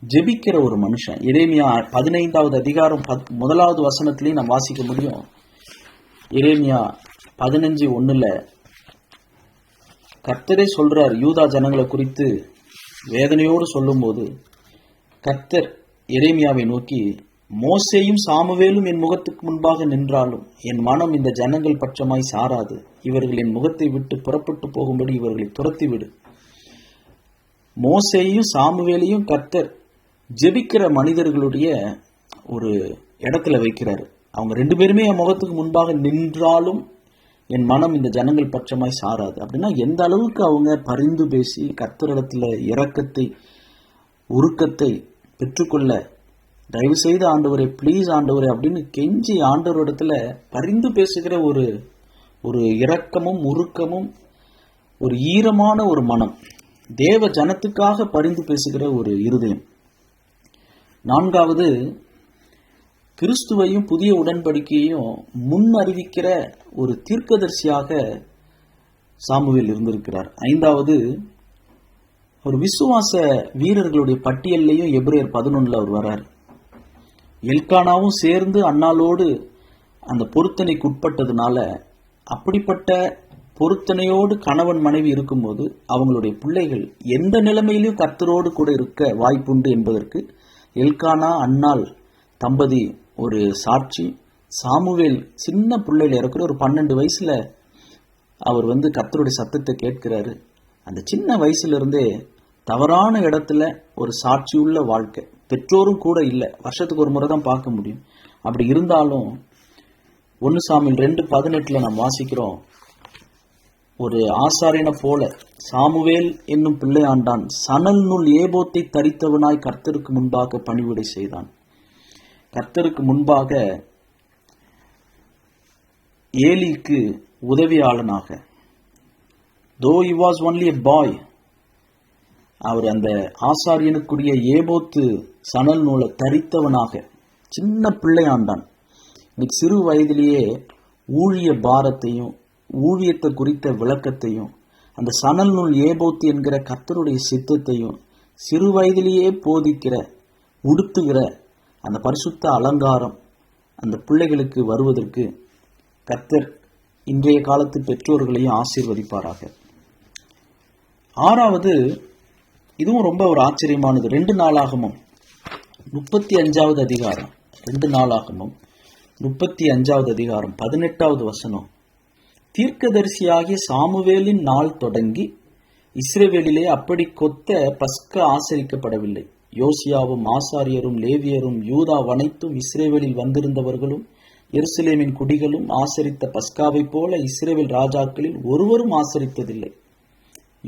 [SPEAKER 1] ஜெபிக்கிற ஒரு மனுஷன். எரேமியா 15வது அதிகாரம் 1வது வசனத்திலையும் நாம் வாசிக்க முடியும். எரேமியா 15:1 கர்த்தரே சொல்றார். யூதா ஜனங்களை குறித்து வேதனையோடு சொல்லும் போது கர்த்தர் எரேமியாவை நோக்கி, மோசேயும் சாமுவேலும் என் முகத்துக்கு முன்பாக நின்றாலும் என் மனம் இந்த ஜனங்கள் பட்சமாய் சாராது. இவர்கள் என் முகத்தை விட்டு புறப்பட்டு போகும்படி இவர்களை துரத்தி விடு. மோசேயும் சாமுவேலையும் கர்த்தர் ஜெபிக்கிற மனிதர்களுடைய ஒரு இடத்துல வைக்கிறாரு. அவங்க 2 பேருமே என் முகத்துக்கு முன்பாக நின்றாலும் என் மனம் இந்த ஜனங்கள் பட்சமாய் சாராது. அப்படின்னா எந்த அளவுக்கு அவங்க பரிந்து பேசி கர்த்தரிடத்துல இரக்கத்தை உருக்கத்தை பெற்றுக்கொள்ள, தயவு செய்து ஆண்டவரே, பிளீஸ் ஆண்டவரே அப்படின்னு கெஞ்சி ஆண்டவரிடத்துல பரிந்து பேசுகிற ஒரு இரக்கமும் உருக்கமும் ஒரு ஈரமான ஒரு மனம், தேவ ஜனத்துக்காக பரிந்து பேசுகிற ஒரு இருதயம். 4வது, கிறிஸ்துவையும் புதிய உடன்படிக்கையையும் முன் அறிவிக்கிற ஒரு தீர்க்கதரிசியாக சாமுவேல் இருந்திருக்கிறார். 5வது, ஒரு விசுவாச வீரர்களுடைய பட்டியல்லையும் எபிரேயர் 11 அவர் வர்றார். எல்கானாவும் சேர்ந்து அன்னாளோடு அந்த பொருத்தனைக்கு உட்பட்டதுனால, அப்படிப்பட்ட பொருத்தனையோடு கணவன் மனைவி இருக்கும்போது அவங்களுடைய பிள்ளைகள் எந்த நிலைமையிலும் கர்த்தரோடு கூட இருக்க வாய்ப்புண்டு என்பதற்கு எல்கானா அன்னாள் தம்பதி ஒரு சாட்சி. சாமுவேல் சின்ன பிள்ளையில இருக்கிற ஒரு 12 வயசுல அவர் கர்த்தருடைய சத்தத்தை கேட்கிறாரு. அந்த சின்ன வயசுல இருந்தே தவறான இடத்துல ஒரு சாட்சியுள்ள வாழ்க்கை. பெற்றோரும் கூட இல்லை, வருஷத்துக்கு ஒரு முறை தான் பார்க்க முடியும். அப்படி இருந்தாலும் 1 சாமுவேல் 2:18 நாம் வாசிக்கிறோம், ஒரு ஆசாரியனை போல சாமுவேல் என்னும் பிள்ளையாண்டான் சணல் நூல் ஏபோத்தை தரித்தவனாய் கர்த்தருக்கு முன்பாக பணிவிடை செய்தான். கர்த்தருக்கு முன்பாக ஏலிக்கு உதவியாளனாக, though he was only a boy, அவர் அந்த ஆசாரியனுக்குரிய ஏபோத்து சணல் நூலை தரித்தவனாக சின்ன பிள்ளையாண்டான். இன்னைக்கு சிறு வயதிலேயே ஊழிய பாரத்தையும் ஊழியத்தை குறித்த விளக்கத்தையும் அந்த சணல் நூல் ஏபோத்து என்கிற கர்த்தருடைய சித்தத்தையும் சிறு வயதிலேயே போதிக்கிற உடுத்துகிற அந்த பரிசுத்த அலங்காரம் அந்த பிள்ளைகளுக்கு வருவதற்கு கர்த்தர் இன்றைய காலத்து பெற்றோர்களையும் ஆசீர்வதிப்பாராக. ஆறாவது, இதுவும் ரொம்ப ஒரு ஆச்சரியமானது. 2 நாளாகமம் 35வது அதிகாரம், 2 நாளாகமம் 35வது அதிகாரம் 18வது வசனம். தீர்க்கதரிசியாகிய சாமுவேலின் நாள் தொடங்கி இஸ்ரவேலிலே அப்படி கொத்த பஸ்கா ஆசரிக்கப்படவில்லை. யோசியாவும் ஆசாரியரும் லேவியரும் யூதா அனைத்தும் இஸ்ரவேலில் வந்திருந்தவர்களும் எருசலேமின் குடிகளும் ஆசரித்த பஸ்காவை போல இஸ்ரவேல் ராஜாக்களில் ஒருவரும் ஆசரித்ததில்லை.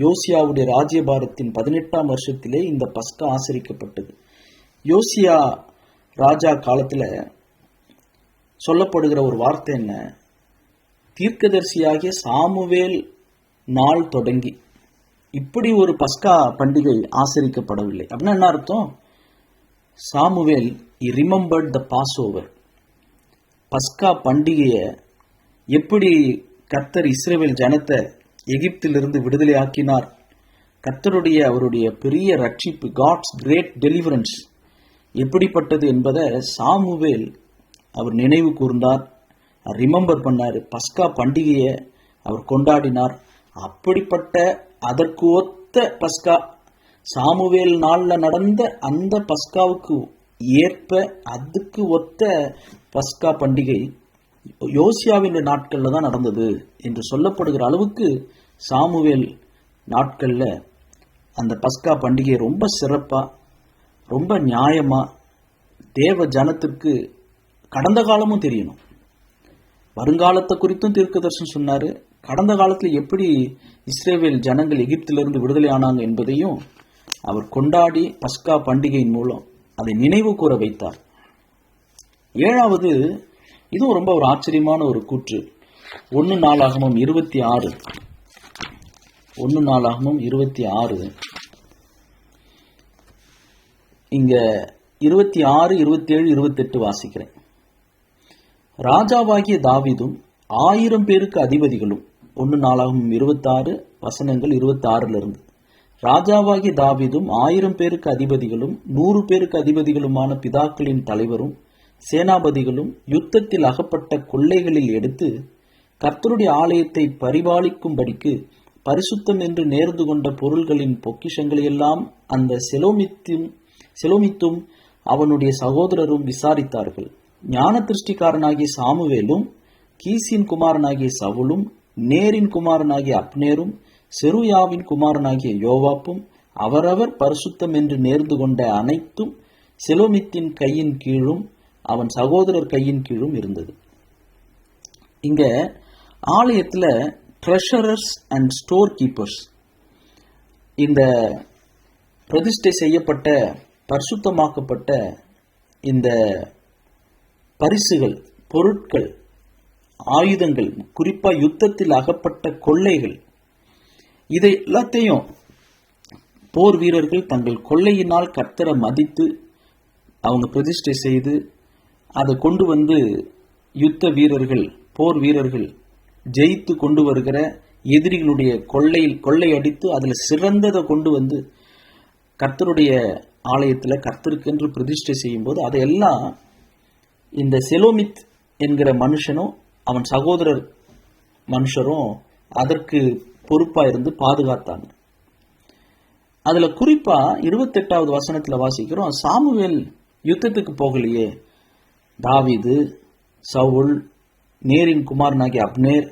[SPEAKER 1] யோசியாவுடைய ராஜ்யபாரத்தின் 18ஆம் வருஷத்திலே இந்த பஸ்கா ஆசரிக்கப்பட்டது. யோசியா ராஜா காலத்துல சொல்லப்படுகிற ஒரு வார்த்தை என்ன? தீர்க்கதரிசியாகிய சாமுவேல் நாள் தொடங்கி இப்படி ஒரு பஸ்கா பண்டிகை ஆசரிக்கப்படவில்லை. அப்படின்னா என்ன அர்த்தம்? Samuel he remembered the Passover. பஸ்கா பண்டிகையை எப்படி கர்த்தர் இஸ்ரவேல் ஜனத்தை எகிப்திலிருந்து விடுதலை ஆக்கினார், கர்த்தருடைய அவருடைய பெரிய ரட்சிப்பு, காட்ஸ் கிரேட் டெலிவரன்ஸ் எப்படிப்பட்டது என்பதை சாமுவேல் அவர் நினைவு கூர்ந்தார், ரிமெம்பர் பண்ணார். பஸ்கா பண்டிகையை அவர் கொண்டாடினார். அப்படிப்பட்ட அதற்கு ஒத்த பஸ்கா, சாமுவேல் நாளில் நடந்த அந்த பஸ்காவுக்கு ஏற்ப அதுக்கு ஒத்த பஸ்கா பண்டிகை யோசியாவின் நாட்கள்ல தான் நடந்தது என்று சொல்லப்படுகிற அளவுக்கு சாமுவேல் நாட்கள்ல அந்த பஸ்கா பண்டிகை ரொம்ப சிறப்பா, ரொம்ப நியாயமா, தேவ ஜனத்திற்கு கடந்த காலமும் தெரியணும், வருங்காலத்தை குறித்தும் தீர்க்கதரிசனம் சொன்னாரு, கடந்த காலத்தில் எப்படி இஸ்ரவேல் ஜனங்கள் எகிப்திலிருந்து விடுதலை ஆனாங்க என்பதையும் அவர் கொண்டாடி பஸ்கா பண்டிகையின் மூலம் அதை நினைவு கூற வைத்தார். ஏழாவது, இதுவும் ரொம்ப ஒரு ஆச்சரியமான ஒரு கூற்று. 1 நாளாகமம் 26, 1 நாளாகமம் 26, இங்க 26, 27, 28 வாசிக்கிறேன். ராஜாவாகிய தாவீதும் 1000 பேருக்கு அதிபதிகளும், 1 நாளாகமம் 26 வசனங்கள் 26 இருந்து. ராஜாவாகிய தாவீதும் 1000 பேருக்கு அதிபதிகளும் 100 பேருக்கு அதிபதிகளுமான பிதாக்களின் தலைவரும் சேனாபதிகளும் யுத்தத்தில் அகப்பட்ட கொள்ளைகளில் எடுத்து கர்த்தருடைய ஆலயத்தை பரிபாலிக்கும்படிக்கு பரிசுத்தம் என்று நேர்ந்து கொண்ட பொருள்களின் பொக்கிஷங்களையெல்லாம் அந்த செலோமித்தும் அவனுடைய சகோதரரும் விசாரித்தார்கள். ஞான திருஷ்டிக்காரனாகிய சாமுவேலும் கீசின் குமாரனாகிய சவுலும் நேரின் குமாரனாகிய அப்னேரும் செருயாவின் குமாரனாகிய யோவாப்பும் அவரவர் பரிசுத்தம் என்று நேர்ந்து கொண்ட அனைத்தும் செலோமித்தின் கையின் கீழும் அவன் சகோதரர் கையின் கீழும் இருந்தது. இங்க ஆலயத்துல ட்ரெஷரர்ஸ் அண்ட் ஸ்டோர் கீப்பர்ஸ், இந்த பிரதிஷ்டை செய்யப்பட்ட பரிசுத்தமாக்கப்பட்ட இந்த பரிசுகள், பொருட்கள், ஆயுதங்கள், குறிப்பா யுத்தத்தில் அகப்பட்ட கொள்ளைகள், இதை எல்லாத்தையும் போர் வீரர்கள் தங்கள் கொள்ளையினால் கர்த்தரை மதித்து அவங்க பிரதிஷ்டை செய்து அதை கொண்டு வந்து யுத்த வீரர்கள், போர் வீரர்கள் ஜெயித்து கொண்டு வருகிற எதிரிகளுடைய கொள்ளையடித்து அதில் சிறந்ததை கொண்டு வந்து கர்த்தருடைய ஆலயத்தில் கர்த்தருக்கென்று பிரதிஷ்டை செய்யும் போது அதையெல்லாம் இந்த செலோமித் என்கிற மனுஷனும் அவன் சகோதரர் மனுஷரும் அதற்கு பொறுப்பா இருந்து பாதுகாத்தாங்க. அதுல குறிப்பா 28வது வசனத்துல வாசிக்கிறோம், சாமுவேல் யுத்தத்துக்கு போகலையே, தாவீது, சவுல், நேரின் குமாரனாகிய அப்னேர்,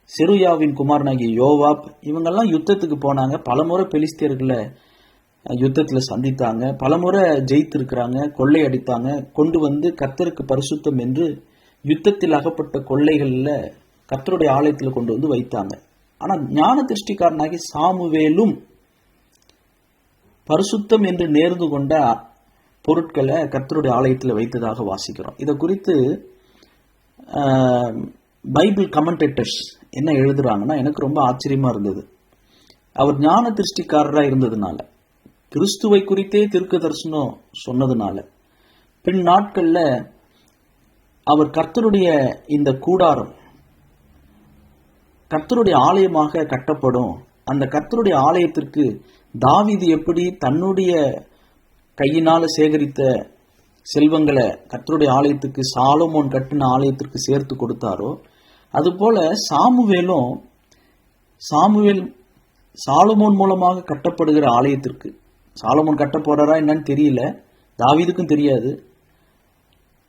[SPEAKER 1] செருயாவின் குமாரனாகிய யோவாப் இவங்கெல்லாம் யுத்தத்துக்கு போனாங்க. பலமுறை பெலிஸ்தியர்களை யுத்தத்துல சந்தித்தாங்க, பலமுறை ஜெயித்திருக்கிறாங்க, கொள்ளையடித்தாங்க, கொண்டு வந்து கர்த்தருக்கு பரிசுத்தம் என்று யுத்தத்தில் அகப்பட்ட கொள்ளைகள்ல கர்த்தருடைய ஆலயத்துல கொண்டு வந்து வைத்தாங்க. ஆனால் ஞான திருஷ்டிக்காரனாகி சாமுவேலும் பரிசுத்தம் என்று நேர்ந்து கொண்ட பொருட்களை கர்த்தருடைய ஆலயத்தில் வைத்ததாக வாசிக்கிறோம். இதை குறித்து பைபிள் கமெண்டேட்டர்ஸ் என்ன எழுதுறாங்கன்னா எனக்கு ரொம்ப ஆச்சரியமா இருந்தது. அவர் ஞான திருஷ்டிக்காரராக இருந்ததுனால, கிறிஸ்துவை குறித்தே தீர்க்க தரிசனம் சொன்னதுனால, பின் நாட்கள்ல அவர் கர்த்தருடைய இந்த கூடாரம் கர்த்தருடைய ஆலயமாக கட்டப்படும், அந்த கர்த்தருடைய ஆலயத்திற்கு தாவீது எப்படி தன்னுடைய கையினால சேகரித்த செல்வங்களை கர்த்தருடைய ஆலயத்துக்கு சாலமோன் கட்டின ஆலயத்திற்கு சேர்த்து கொடுத்தாரோ, அதுபோல சாமுவேல் சாலமோன் மூலமாக கட்டப்படுகிற ஆலயத்திற்கு, சாலமோன் கட்ட போறாரா என்னன்னு தெரியல, தாவீதுக்கும் தெரியாது.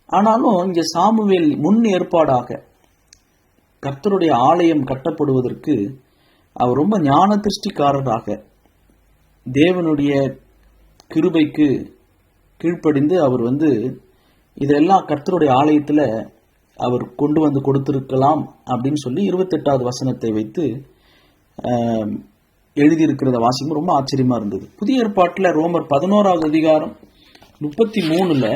[SPEAKER 1] ஆனாலும் இங்க சாமுவேல் முன் ஏற்பாடாக கர்த்தருடைய ஆலயம் கட்டப்படுவதற்கு அவர் ரொம்ப ஞான திருஷ்டிக்காரராக தேவனுடைய கிருபைக்கு கீழ்ப்படிந்து அவர் இதெல்லாம் கர்த்தருடைய ஆலயத்தில் அவர் கொண்டு வந்து கொடுத்திருக்கலாம் அப்படின்னு சொல்லி 28வது வசனத்தை வைத்து எழுதியிருக்கிறத வாசிக்கும் ரொம்ப ஆச்சரியமா இருந்தது. புதிய ஏற்பாட்டில் ரோமர் 11வது அதிகாரம் 33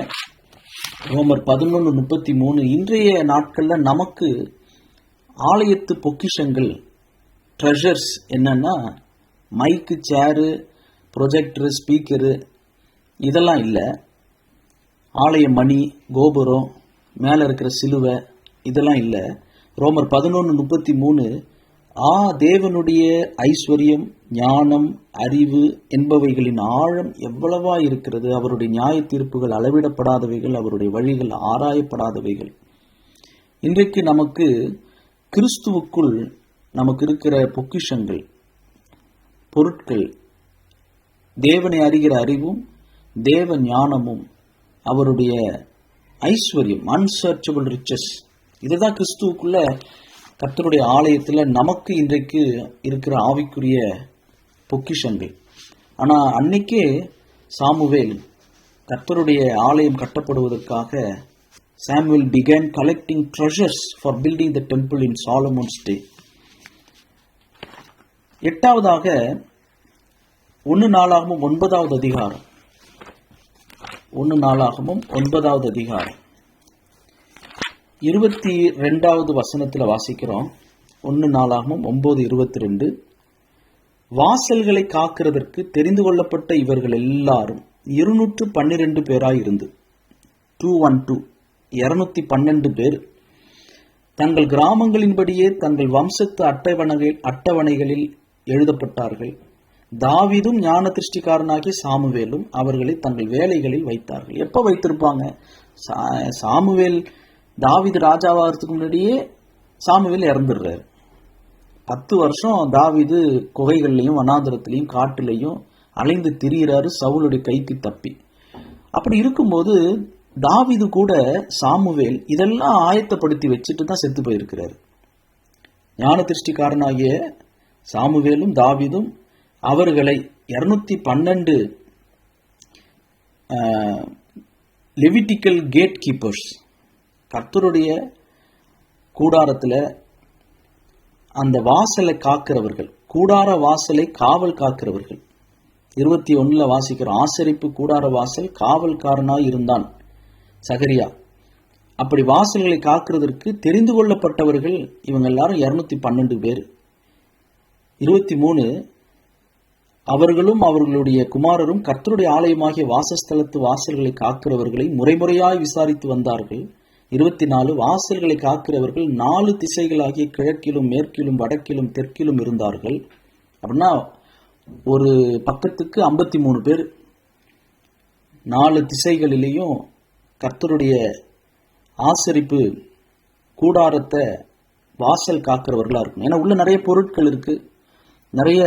[SPEAKER 1] ரோமர் 11:33 இன்றைய நாட்கள்ல நமக்கு ஆலயத்து பொக்கிஷங்கள் ட்ரெஷர்ஸ் என்னன்னா மைக்கு, சேரு, ப்ரொஜெக்டரு, ஸ்பீக்கரு இதெல்லாம் இல்லை. ஆலய மணி, கோபுரம், மேலே இருக்கிற சிலுவை இதெல்லாம் இல்லை. ரோமர் 11:33 தேவனுடைய ஐஸ்வர்யம், ஞானம், அறிவு என்பவைகளின் ஆழம் எவ்வளவா இருக்கிறது, அவருடைய நியாய தீர்ப்புகள் அளவிடப்படாதவைகள், அவருடைய வழிகள் ஆராயப்படாதவைகள். இன்றைக்கு நமக்கு கிறிஸ்துவுக்குள் நமக்கு இருக்கிற பொக்கிஷங்கள், பொருட்கள், தேவனை அறிகிற அறிவும் தேவ ஞானமும் அவருடைய ஐஸ்வர்யம், அன்சர்ச்சபிள் ரிச்சஸ், இதுதான் கிறிஸ்துவுக்குள்ள கர்த்தருடைய ஆலயத்தில் நமக்கு இன்றைக்கு இருக்கிற ஆவிக்குரிய பொக்கிஷங்கள். ஆனால் அன்னைக்கே சாமுவேல் கர்த்தருடைய ஆலயம் கட்டப்படுவதற்காக Samuel began collecting treasures for building the temple in Solomon's day. 8வதாக 1 நாளாகமும் 9வது அதிகாரம் 22வது வசனத்தில் வாசிக்கிறோம். 1 நாளாகமும் 9:22 வாசல்களை காக்கிறதற்கு தெரிந்து கொள்ளப்பட்ட இவர்கள் எல்லாரும் 212 பேராயிருந்து 212 பேர் தங்கள் கிராமங்களின்படியே தங்கள் வம்சத்து அட்டவணைகளில் எழுதப்பட்டார்கள். தாவீதும் ஞான திருஷ்டிக்காரனாகி சாமுவேலும் அவர்களை தங்கள் வேலைகளில் வைத்தார்கள். எப்ப வைத்திருப்பாங்க? சாமுவேல் தாவீது ராஜாவாகிறதுக்கு முன்னாடியே சாமுவேல் இறந்துடுறாரு. 10 வருஷம் தாவீது குகைகள்லையும் வனாந்திரத்திலையும் காட்டிலையும் அலைந்து திரிகிறாரு சவுலுடைய கைக்கு தப்பி. அப்படி இருக்கும்போது தாவீது கூட சாமுவேல் இதெல்லாம் ஆயத்தப்படுத்தி வச்சுட்டு தான் செத்து போயிருக்கிறாரு. ஞான திருஷ்டிக்காரனாகிய சாமுவேலும் தாவீதும் அவர்களை 212 லெவிட்டிக்கல் கேட் கீப்பர்ஸ், கர்த்தருடைய கூடாரத்தில் அந்த வாசலை காக்கிறவர்கள், கூடார வாசலை காவல் காக்கிறவர்கள். 21 வாசிக்கிறோம், ஆசரிப்பு கூடார வாசல் காவல்காரனாய் இருந்தான் சகரியா. அப்படி வாசல்களை காக்கிறதற்கு தெரிந்து கொள்ளப்பட்டவர்கள் இவங்க எல்லாரும் 212 பேர். 23 அவர்களும் அவர்களுடைய குமாரரும் கர்த்தருடைய ஆலயமாகிய வாசஸ்தலத்து வாசல்களை காக்கிறவர்களை முறைமுறையாய் விசாரித்து வந்தார்கள். 24 வாசல்களை காக்கிறவர்கள் 4 திசைகளாகிய கிழக்கிலும் மேற்கிலும் வடக்கிலும் தெற்கிலும் இருந்தார்கள். அப்படின்னா ஒரு பக்கத்துக்கு 53 பேர் 4 திசைகளிலேயும் கர்த்தருடைய ஆசரிப்பு கூடாரத்தை வாசல் காக்கிறவர்களா இருக்கும். ஏன்னா உள்ள நிறைய பொருட்கள் இருக்கு, நிறைய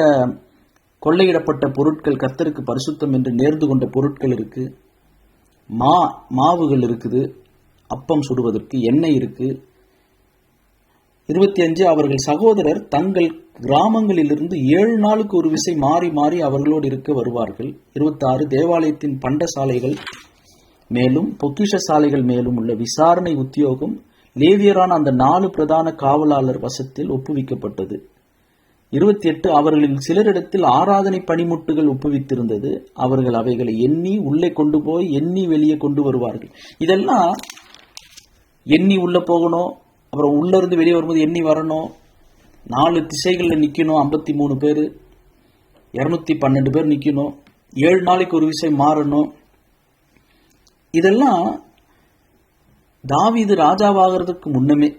[SPEAKER 1] கொள்ளையிடப்பட்ட பொருட்கள், கர்த்தருக்கு பரிசுத்தம் என்று நேர்ந்து கொண்ட பொருட்கள் இருக்கு, மாவுகள் இருக்குது, அப்பம் சுடுவதற்கு எண்ணெய் இருக்கு. 25 அவர்கள் சகோதரர் தங்கள் கிராமங்களிலிருந்து 7 நாளுக்கு ஒரு விசை மாறி மாறி அவர்களோடு இருக்க வருவார்கள். 26 தேவாலயத்தின் பண்டசாலைகள் மேலும் பொக்கிஷ சாலைகள் மேலும் உள்ள விசாரணை உத்தியோகம் லேவியரான அந்த 4 பிரதான காவலாளர் வசத்தில் ஒப்புவிக்கப்பட்டது. 28 அவர்களில் சிலரிடத்தில் ஆராதனை பணிமுட்டுகள் ஒப்புவித்திருந்தது. அவர்கள் அவைகளை எண்ணி உள்ளே கொண்டு போய் எண்ணி வெளியே கொண்டு வருவார்கள். இதெல்லாம் எண்ணி உள்ள போகணும், அப்புறம் உள்ள இருந்து வெளியே வரும்போது எண்ணி வரணும், 4 திசைகளில் நிற்கணும், 53 பேர், 212 பேர் நிற்கணும், 7 நாளைக்கு ஒரு விசை மாறணும். இதெல்லாம் தாவீது ராஜாவாகிறதுக்கு முன்னமே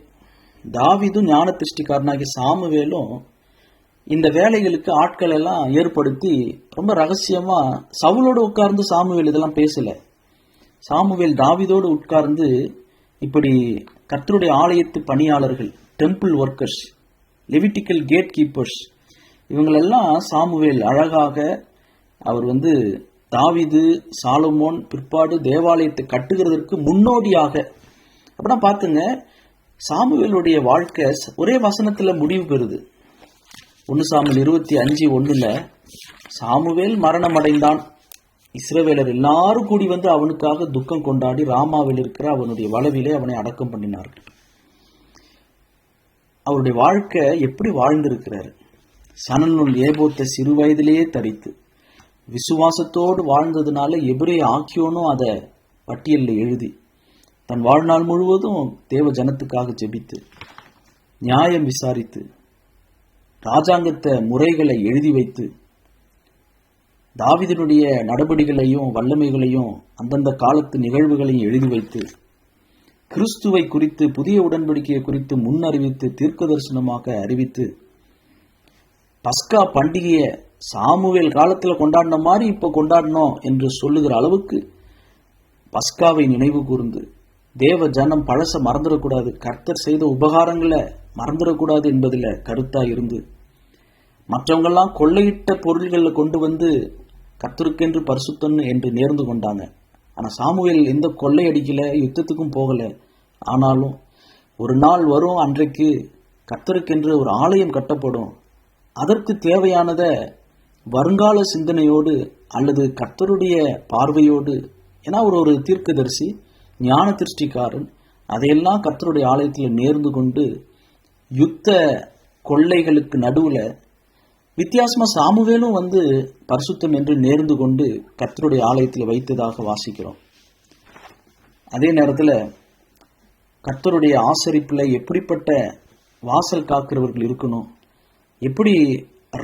[SPEAKER 1] தாவீதும் ஞான திருஷ்டிக்காரனாகிய சாமுவேலும் இந்த வேலைகளுக்கு ஆட்கள் எல்லாம் ஏற்படுத்தி ரொம்ப ரகசியமா சவுலோடு உட்கார்ந்து சாமுவேல் இதெல்லாம் பேசல. சாமுவேல் தாவீதோடு உட்கார்ந்து இப்படி கர்த்தருடைய ஆலயத்து பணியாளர்கள், temple workers, levitical gatekeepers, இவங்களெல்லாம் சாமுவேல் அழகாக அவர் தாவீது சாலமோன் பிற்பாடு தேவாலயத்தை கட்டுகிறதற்கு முன்னோடியாக அப்படின்னா பார்த்துங்க. சாமுவேலுடைய வாழ்க்கை ஒரே வசனத்துல முடிவு பெறுது. 1 சாமுவேல் 25:1 சாமுவேல் மரணம் அடைந்தான். இஸ்ரவேலர் எல்லாரும் கூடி அவனுக்காக துக்கம் கொண்டாடி ராமாவில் இருக்கிற அவனுடைய வளவிலே அவனை அடக்கம் பண்ணினார்கள். அவருடைய வாழ்க்கை எப்படி வாழ்ந்திருக்கிறார். சணல் ஏபோத்தை சிறு வயதிலேயே தரித்து விசுவாசத்தோடு வாழ்ந்ததுனால எபிரேய ஆக்கியோனும் அதை பட்டியலில் எழுதி தன் வாழ்நாள் முழுவதும் தேவ ஜனத்துக்காக ஜெபித்து நியாயம் விசாரித்து ராஜாங்கத்தை முறைகளை எழுதி வைத்து தாவீதினுடைய நடபடிகளையும் வல்லமைகளையும் அந்தந்த காலத்து நிகழ்வுகளையும் எழுதி வைத்து கிறிஸ்துவை குறித்து புதிய உடன்படிக்கையை குறித்து முன் அறிவித்து தீர்க்க தரிசனமாக அறிவித்து பஸ்கா பண்டிகையை சாமுவேல் காலத்தில் கொண்டாடின மாதிரி இப்போ கொண்டாடணும் என்று சொல்லுகிற அளவுக்கு பஸ்காவை நினைவு கூர்ந்து தேவ ஜனம் பழச மறந்துடக்கூடாது, கர்த்தர் செய்த உபகாரங்களை மறந்துடக்கூடாது என்பதில் கருத்தாக இருந்து மற்றவங்கெல்லாம் கொள்ளையிட்ட பொருள்களில் கொண்டு கர்த்தருக்கென்று பரிசுத்தன் என்று நேர்ந்து கொண்டாங்க. ஆனால் சாமுவேல் எந்த கொள்ளை அடிக்கல, யுத்தத்துக்கும் போகலை. ஆனாலும் ஒரு நாள் வரும், அன்றைக்கு கர்த்தருக்கென்று ஒரு ஆலயம் கட்டப்படும், அதற்கு தேவையானதை வருங்கால சிந்தனையோடு அல்லது கர்த்தருடைய பார்வையோடு, ஏன்னா ஒரு தீர்க்கதரிசி ஞான திருஷ்டிக்காரன், அதையெல்லாம் கர்த்தருடைய ஆலயத்தில் நேர்ந்து கொண்டு யுத்த கொள்ளைகளுக்கு நடுவில் வித்தியாசமா சாமுவேலும் பரிசுத்தம் என்று நேர்ந்து கொண்டு கர்த்தருடைய ஆலயத்தில் வைத்ததாக வாசிக்கிறோம். அதே நேரத்தில் கர்த்தருடைய ஆசரிப்பில் எப்படிப்பட்ட வாசல் காக்கிறவர்கள் இருக்கணும், எப்படி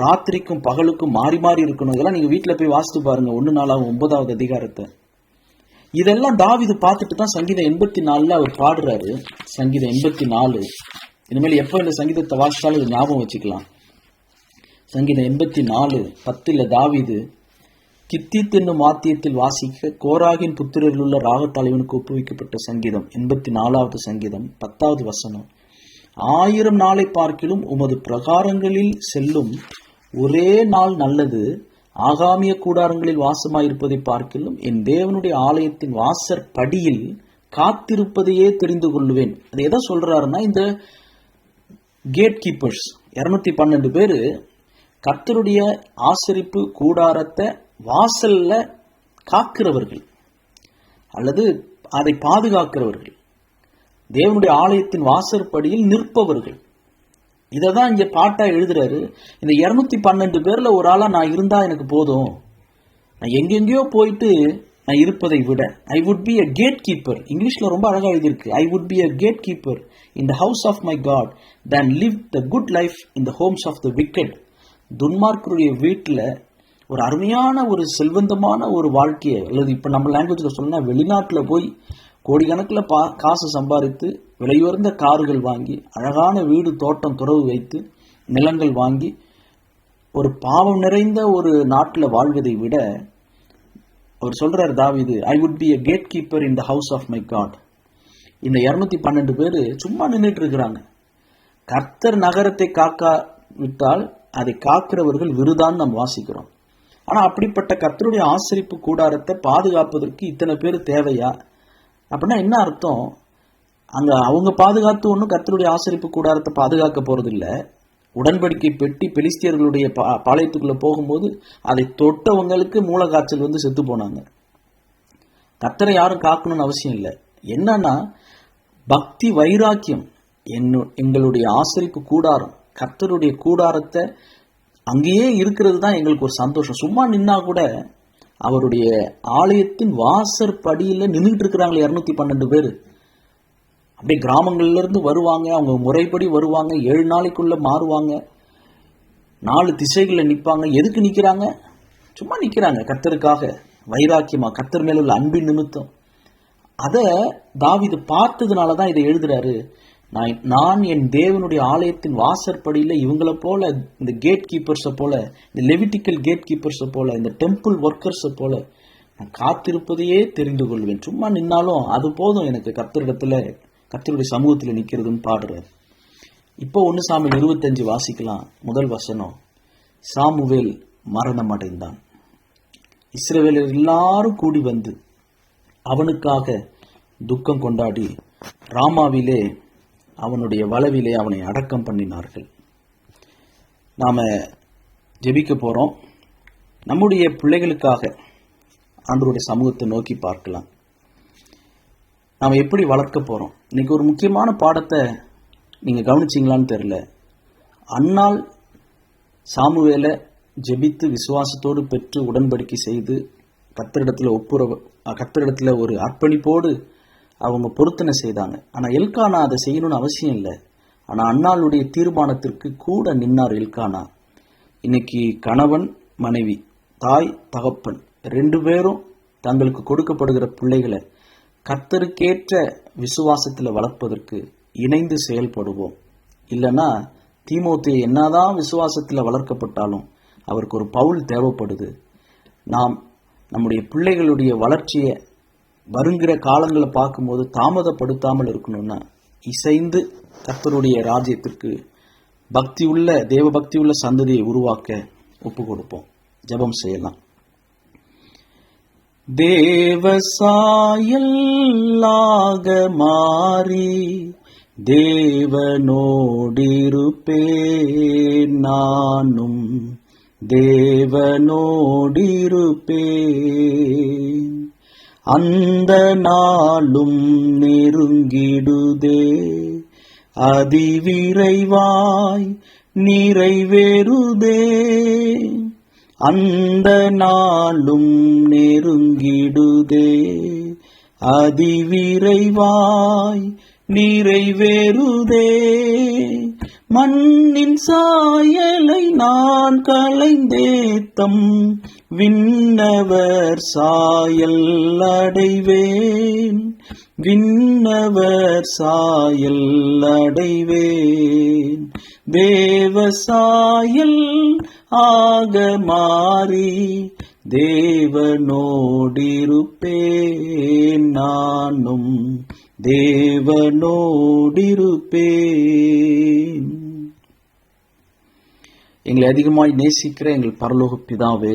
[SPEAKER 1] ராத்திரிக்கும் பகலுக்கும் மாறி மாறி இருக்கணும், இதெல்லாம் நீங்க வீட்டில் போய் வாசித்து பாருங்க. 1 நாளாகும் 9வது அதிகாரத்தை. இதெல்லாம் தாவீது பார்த்துட்டு தான் சங்கீதம் 84 அவர் பாடுறாரு. சங்கீதம் 84 இனிமேல் எப்போ இந்த சங்கீதத்தை வாசித்தாலும் இது ஞாபகம் வச்சுக்கலாம். சங்கீதம் 84:10 தாவீது கித்தீத் என்னும் வாத்தியத்தில் வாசிக்க கோராகின் புத்திரரில் உள்ள ராகத்தலைவனுக்கு ஒப்புவிக்கப்பட்ட சங்கீதம் 84வது சங்கீதம் 10வது வசனம். 1000 நாளை பார்க்கிலும் உமது பிரகாரங்களில் செல்லும் ஒரே நாள் நல்லது, ஆகாமிய கூடாரங்களில் வாசமாயிருப்பதை பார்க்கிலும் என் தேவனுடைய ஆலயத்தின் வாசற் படியில் காத்திருப்பதையே தெரிந்து கொள்ளுவேன். அது எதை சொல்றாருன்னா, இந்த கேட் கீப்பர்ஸ் 212 பேரு கர்த்தருடைய ஆசரிப்பு கூடாரத்தை வாசல்ல காக்கிறவர்கள் அல்லது அதை பாதுகாக்கிறவர்கள், தேவனுடைய ஆலயத்தின் வாசற்படியில் நிற்பவர்கள். இதை தான் இங்கே பாட்டா எழுதுறாரு. இந்த 212 பேர்ல ஒரு ஆளா நான் இருந்தா எனக்கு போதும், நான் எங்கெங்கயோ போயிட்டு நான் இருப்பதை விட I would be a gatekeeper. இங்கிலீஷ்ல ரொம்ப அழகா எழுதியிருக்கு, I would be a gatekeeper in the house of my God then live the good life in the homes of the wicked. துன்மார்க்கருடைய வீட்டில் ஒரு அருமையான ஒரு செல்வந்தமான ஒரு வாழ்க்கையை, அல்லது இப்போ நம்ம லாங்குவேஜில் சொல்லணும்னா வெளிநாட்டில் போய் கோடிக்கணக்கில் காசு சம்பாதித்து விலையுயர்ந்த கார்கள் வாங்கி அழகான வீடு தோட்டம் துறவு வைத்து நிலங்கள் வாங்கி ஒரு பாவம் நிறைந்த ஒரு நாட்டில் வாழ்வதை விட அவர் சொல்றார் தாவீது, I would be a gatekeeper in the house of my God. இந்த 212 பேர் சும்மா நின்றுட்டு இருக்கிறாங்க. கர்த்தர் நகரத்தை காக்கா விட்டால் அதை காக்கிறவர்கள் விருதான்னு நம்ம வாசிக்கிறோம். ஆனால் அப்படிப்பட்ட கர்த்தருடைய ஆசரிப்பு கூடாரத்தை பாதுகாப்பதற்கு இத்தனை பேர் தேவையா அப்படின்னா என்ன அர்த்தம்? அங்கே அவங்க பாதுகாத்து ஒன்றும் கர்த்தருடைய ஆசரிப்பு கூடாரத்தை பாதுகாக்க போறது இல்லை. உடன்படிக்கை பெட்டி பெலிஸ்தியர்களுடைய பாளையத்துக்குள்ள போகும்போது அதை தொட்டவங்களுக்கு மூலக்காய்ச்சல் செத்து போனாங்க. கர்த்தரை யாரும் காக்கணும்னு அவசியம் இல்லை. என்னன்னா பக்தி வைராக்கியம், எங்களுடைய ஆசரிப்பு கூடாரம் கர்த்தருடைய கூடாரத்தை அங்கேயே இருக்கிறது தான் எங்களுக்கு ஒரு சந்தோஷம். சும்மா நின்னா கூட அவருடைய ஆலயத்தின் வாசற்படியில் நின்றுட்டு இருக்கிறாங்களே 212 பேர். அப்படியே கிராமங்கள்ல இருந்து வருவாங்க, அவங்க முறைப்படி வருவாங்க, 7 நாளைக்குள்ள மாறுவாங்க, 4 திசைகளில் நிற்பாங்க. எதுக்கு நிற்கிறாங்க? சும்மா நிற்கிறாங்க, கர்த்தருக்காக, வைராக்கியமா, கர்த்தர் மேல உள்ள அன்பின் நிமித்தம். அதை தாவீது பார்த்ததுனால தான் இதை எழுதுறாரு. நான் என் தேவனுடைய ஆலயத்தின் வாசற்படியில் இவங்களை போல, இந்த கேட் கீப்பர்ஸை போல, இந்த லெவிட்டிக்கல் கேட் கீப்பர்ஸை போல, இந்த டெம்பிள் ஒர்க்கர்ஸை போல நான் காத்திருப்பதையே தெரிந்து கொள்வேன். சும்மா நின்னாலும் அது போதும் எனக்கு கர்த்தருடைய சமூகத்தில் நிற்கிறதுன்னு பாடுறார். இப்போ 1 சாமுவேல் 25 வாசிக்கலாம். முதல் வசனம், சாமுவேல் மரணம் அடைந்தான். இஸ்ரவேலர் எல்லாரும் கூடி வந்து அவனுக்காக துக்கம் கொண்டாடி ராமாவிலே அவனுடைய வலவிலே அவனை அடக்கம் பண்ணினார்கள். நாம ஜெபிக்க போறோம். நம்முடைய பிள்ளைகளுக்காக ஆண்டவருடைய சமூகத்தை நோக்கி பார்க்கலாம். நாம எப்படி வளர்க்க போறோம்? இன்னைக்கு ஒரு முக்கியமான பாடத்தை நீங்க கவனிச்சிங்களான்னு தெரியல. அன்னாள் சாமுவேலை ஜெபித்து விசுவாசத்தோடு பெற்று உடன்படிக்கை செய்து கர்த்தரிடத்துல ஒரு அர்ப்பணிப்போடு அவங்க பொருத்தனை செய்தாங்க. ஆனால் எல்கானா அதை செய்யணும்னு அவசியம் இல்லை. ஆனால் அன்னாளுடைய தீர்மானத்திற்கு கூட நின்னார் எல்கானா. இன்னைக்கு கணவன் மனைவி, தாய் தகப்பன் 2 பேரும் தங்களுக்கு கொடுக்கப்படுகிற பிள்ளைகளை கர்த்தருக்கேற்ற விசுவாசத்தில் வளர்ப்பதற்கு இணைந்து செயல்படுவோம். இல்லைன்னா தீமோத்தேயு என்னதான் விசுவாசத்தில் வளர்க்கப்பட்டாலும் அவருக்கு ஒரு பவுல் தேவைப்படுது. நாம் நம்முடைய பிள்ளைகளுடைய வளர்ச்சியை வருங்கிற காலங்களை பார்க்கும்போது தாமதப்படுத்தாமல் இருக்கணும்னா இசைந்து கர்த்தருடைய ராஜ்யத்திற்கு தேவ பக்தி உள்ள சந்ததியை உருவாக்க ஒப்பு கொடுப்போம். ஜெபம் செய்யலாம். தேவசாயல்லாக மாறி தேவனோடிருப்பேன், நானும் தேவனோடிருப்பேன். அந்த நாளும் நெருங்கிடுதே, அதிவிரைவாய் நிறைவேறுதே. அந்த நாளும் நெருங்கிடுதே, அதிவிரைவாய் நிறைவேறுதே. மண்ணின் சாயலை நான் களைந்தேத்தம் விண்ணவர் சாயல் அடைவேன், விண்ணவர் சாயல் அடைவேன். தேவசாயல் ஆக மாறி தேவனோடிருப்பேன், நானும் தேவனோடிருப்பேன். எங்களை அதிகமாய் நேசிக்கிற எங்கள் பரலோக பிதாவே,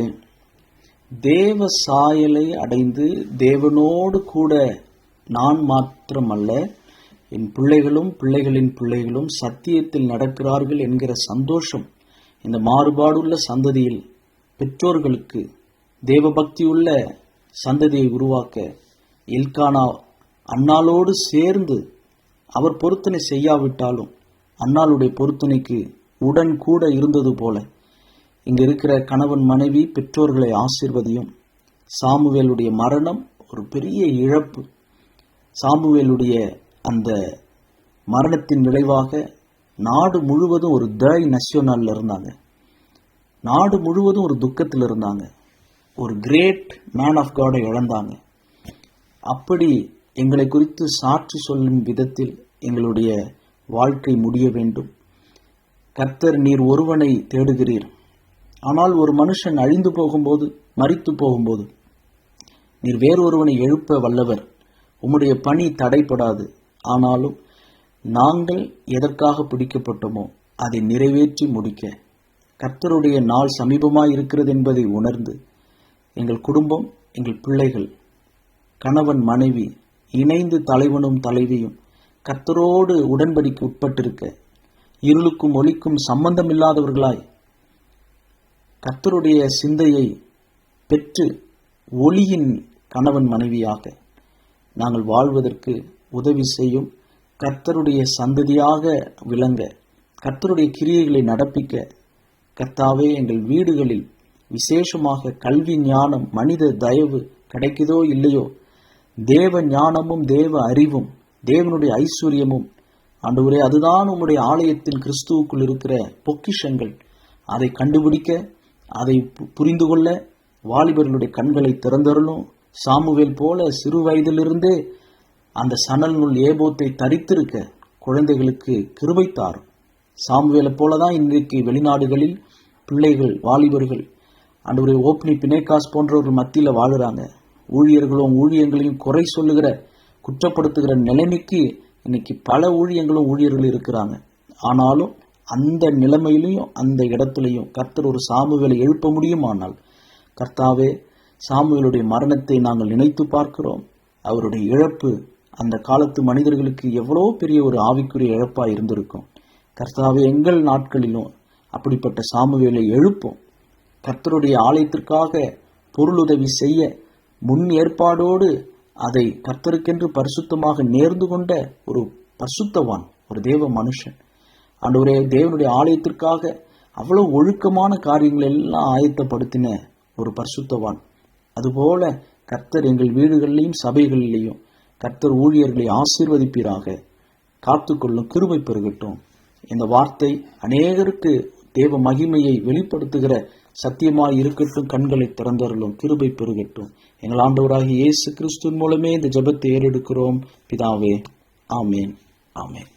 [SPEAKER 1] தேவ சாயலை அடைந்து தேவனோடு கூட நான் மாத்திரமல்ல என் பிள்ளைகளும் பிள்ளைகளின் பிள்ளைகளும் சத்தியத்தில் நடக்கிறார்கள் என்கிற சந்தோஷம் இந்த மாறுபாடுள்ள சந்ததியில் பெற்றோர்களுக்கு தேவபக்தி உள்ள சந்ததியை உருவாக்க எல்கானா அன்னாளோடு சேர்ந்து அவர் பொருத்தனை செய்யாவிட்டாலும் அன்னாளுடைய பொருத்தனைக்கு உடன் கூட இருந்தது போல இங்க இருக்கிற கணவன் மனைவி பெற்றோர்களை ஆசீர்வதியும். சாமுவேலுடைய மரணம் ஒரு பெரிய இழப்பு. சாமுவேலுடைய அந்த மரணத்தின் விளைவாக நாடு முழுவதும் ஒரு தய் நஷ்யோனால இருந்தாங்க. நாடு முழுவதும் ஒரு துக்கத்தில் இருந்தாங்க. ஒரு கிரேட் மேன் ஆஃப் காடை இழந்தாங்க. அப்படி எங்களை குறித்து சாட்சி சொல்லும் விதத்தில் எங்களுடைய வாழ்க்கை முடிய வேண்டும். கர்த்தர், நீர் ஒருவனை தேடுகிறீர், ஆனால் ஒரு மனுஷன் அழிந்து போகும்போது, மரித்து போகும்போது நீர் வேறொருவனை எழுப்ப வல்லவர். உம்முடைய பணி தடைப்படாது. ஆனாலும் நாங்கள் எதற்காக பிடிக்கப்பட்டோமோ அதை நிறைவேற்றி முடிக்க கர்த்தருடைய நாள் சமீபமாய் இருக்கிறது என்பதை உணர்ந்து எங்கள் குடும்பம், எங்கள் பிள்ளைகள், கணவன் மனைவி இணைந்து தலைவனும் தலைவியும் கர்த்தரோடு உடன்படிக்கை உட்பட்டிருக்க இருளுக்கும் ஒளிக்கும் சம்பந்தமில்லாதவர்களாய் கர்த்தருடைய சிந்தையை பெற்று ஒளியின் கணவன் மனைவியாக நாங்கள் வாழ்வதற்கு உதவி செய்யும். கர்த்தருடைய சந்ததியாக விளங்க, கர்த்தருடைய கிரியைகளை நடப்பிக்க கர்த்தாவே, எங்கள் வீடுகளில் விசேஷமாக கல்வி ஞானம், மனித தயவு கிடைக்குதோ இல்லையோ, தேவ ஞானமும் தேவ அறிவும் தேவனுடைய ஐஸ்வர்யமும் ஆண்டவரே, அதுதான் உம்முடைய ஆலயத்தின் கிறிஸ்துவுக்குள் இருக்கிற பொக்கிஷங்கள். அதை கண்டுபிடிக்க, அதை புரிந்து கொள்ள வாலிபர்களுடைய கண்களை திறந்தருளும். சாமுவேல் போல சிறு வயதிலிருந்தே அந்த சணல் நூல் ஏபோத்தை தரித்திருக்க குழந்தைகளுக்கு கிருபை தாரும். சாமுவேலை போலதான் இன்றைக்கு வெளிநாடுகளில் பிள்ளைகள், வாலிபர்கள் ஆண்டவரே ஓப்னி பினேகாஸ் போன்றவர்கள் மத்தியில் வாழுறாங்க. ஊழியர்களும் ஊழியங்களையும் குறை சொல்லுகிற, குற்றப்படுத்துகிற நிலைமைக்கு இன்னைக்கு பல ஊழியர்களும் இருக்கிறாங்க. ஆனாலும் அந்த நிலைமையிலையும் அந்த இடத்துலையும் கர்த்தர் ஒரு சாமுவேலை எழுப்ப முடியுமானால், கர்த்தாவே, சாமுவேலுடைய மரணத்தை நாங்கள் நினைத்து பார்க்கிறோம். அவருடைய இழப்பு அந்த காலத்து மனிதர்களுக்கு எவ்வளோ பெரிய ஒரு ஆவிக்குரிய இழப்பாக இருந்திருக்கும். கர்த்தாவே, எங்கள் நாட்களிலும் அப்படிப்பட்ட சாமுவேலை எழுப்போம். கர்த்தருடைய ஆலயத்திற்காக பொருளுதவி செய்ய முன் ஏற்பாடோடு அதை கர்த்தருக்கென்று பரிசுத்தமாக நேர்ந்து கொண்ட ஒரு பரிசுத்தவான், ஒரு தேவ மனுஷன். ஆண்டவரே, தேவனுடைய ஆலயத்திற்காக அவ்வளவு ஒழுக்கமான காரியங்கள் எல்லாம் ஆயத்தப்படுத்தின ஒரு பரிசுத்தவான். அதுபோல கர்த்தர் எங்கள் வீடுகளிலையும் சபைகளிலேயும் கர்த்தர் ஊழியர்களை ஆசீர்வதிப்பீராக. காத்துக்கொள்ளும் கிருபை பெருகட்டும். இந்த வார்த்தை அநேகருக்கு தேவ மகிமையை வெளிப்படுத்துகிற சத்தியமாய் இருக்கட்டும். கண்களை திறந்தருளும், கிருபை பெருகட்டும். எங்கள் ஆண்டவராகிய இயேசு கிறிஸ்துவின் மூலமே இந்த ஜெபத்தை ஏறெடுக்கிறோம் பிதாவே. ஆமேன், ஆமேன்.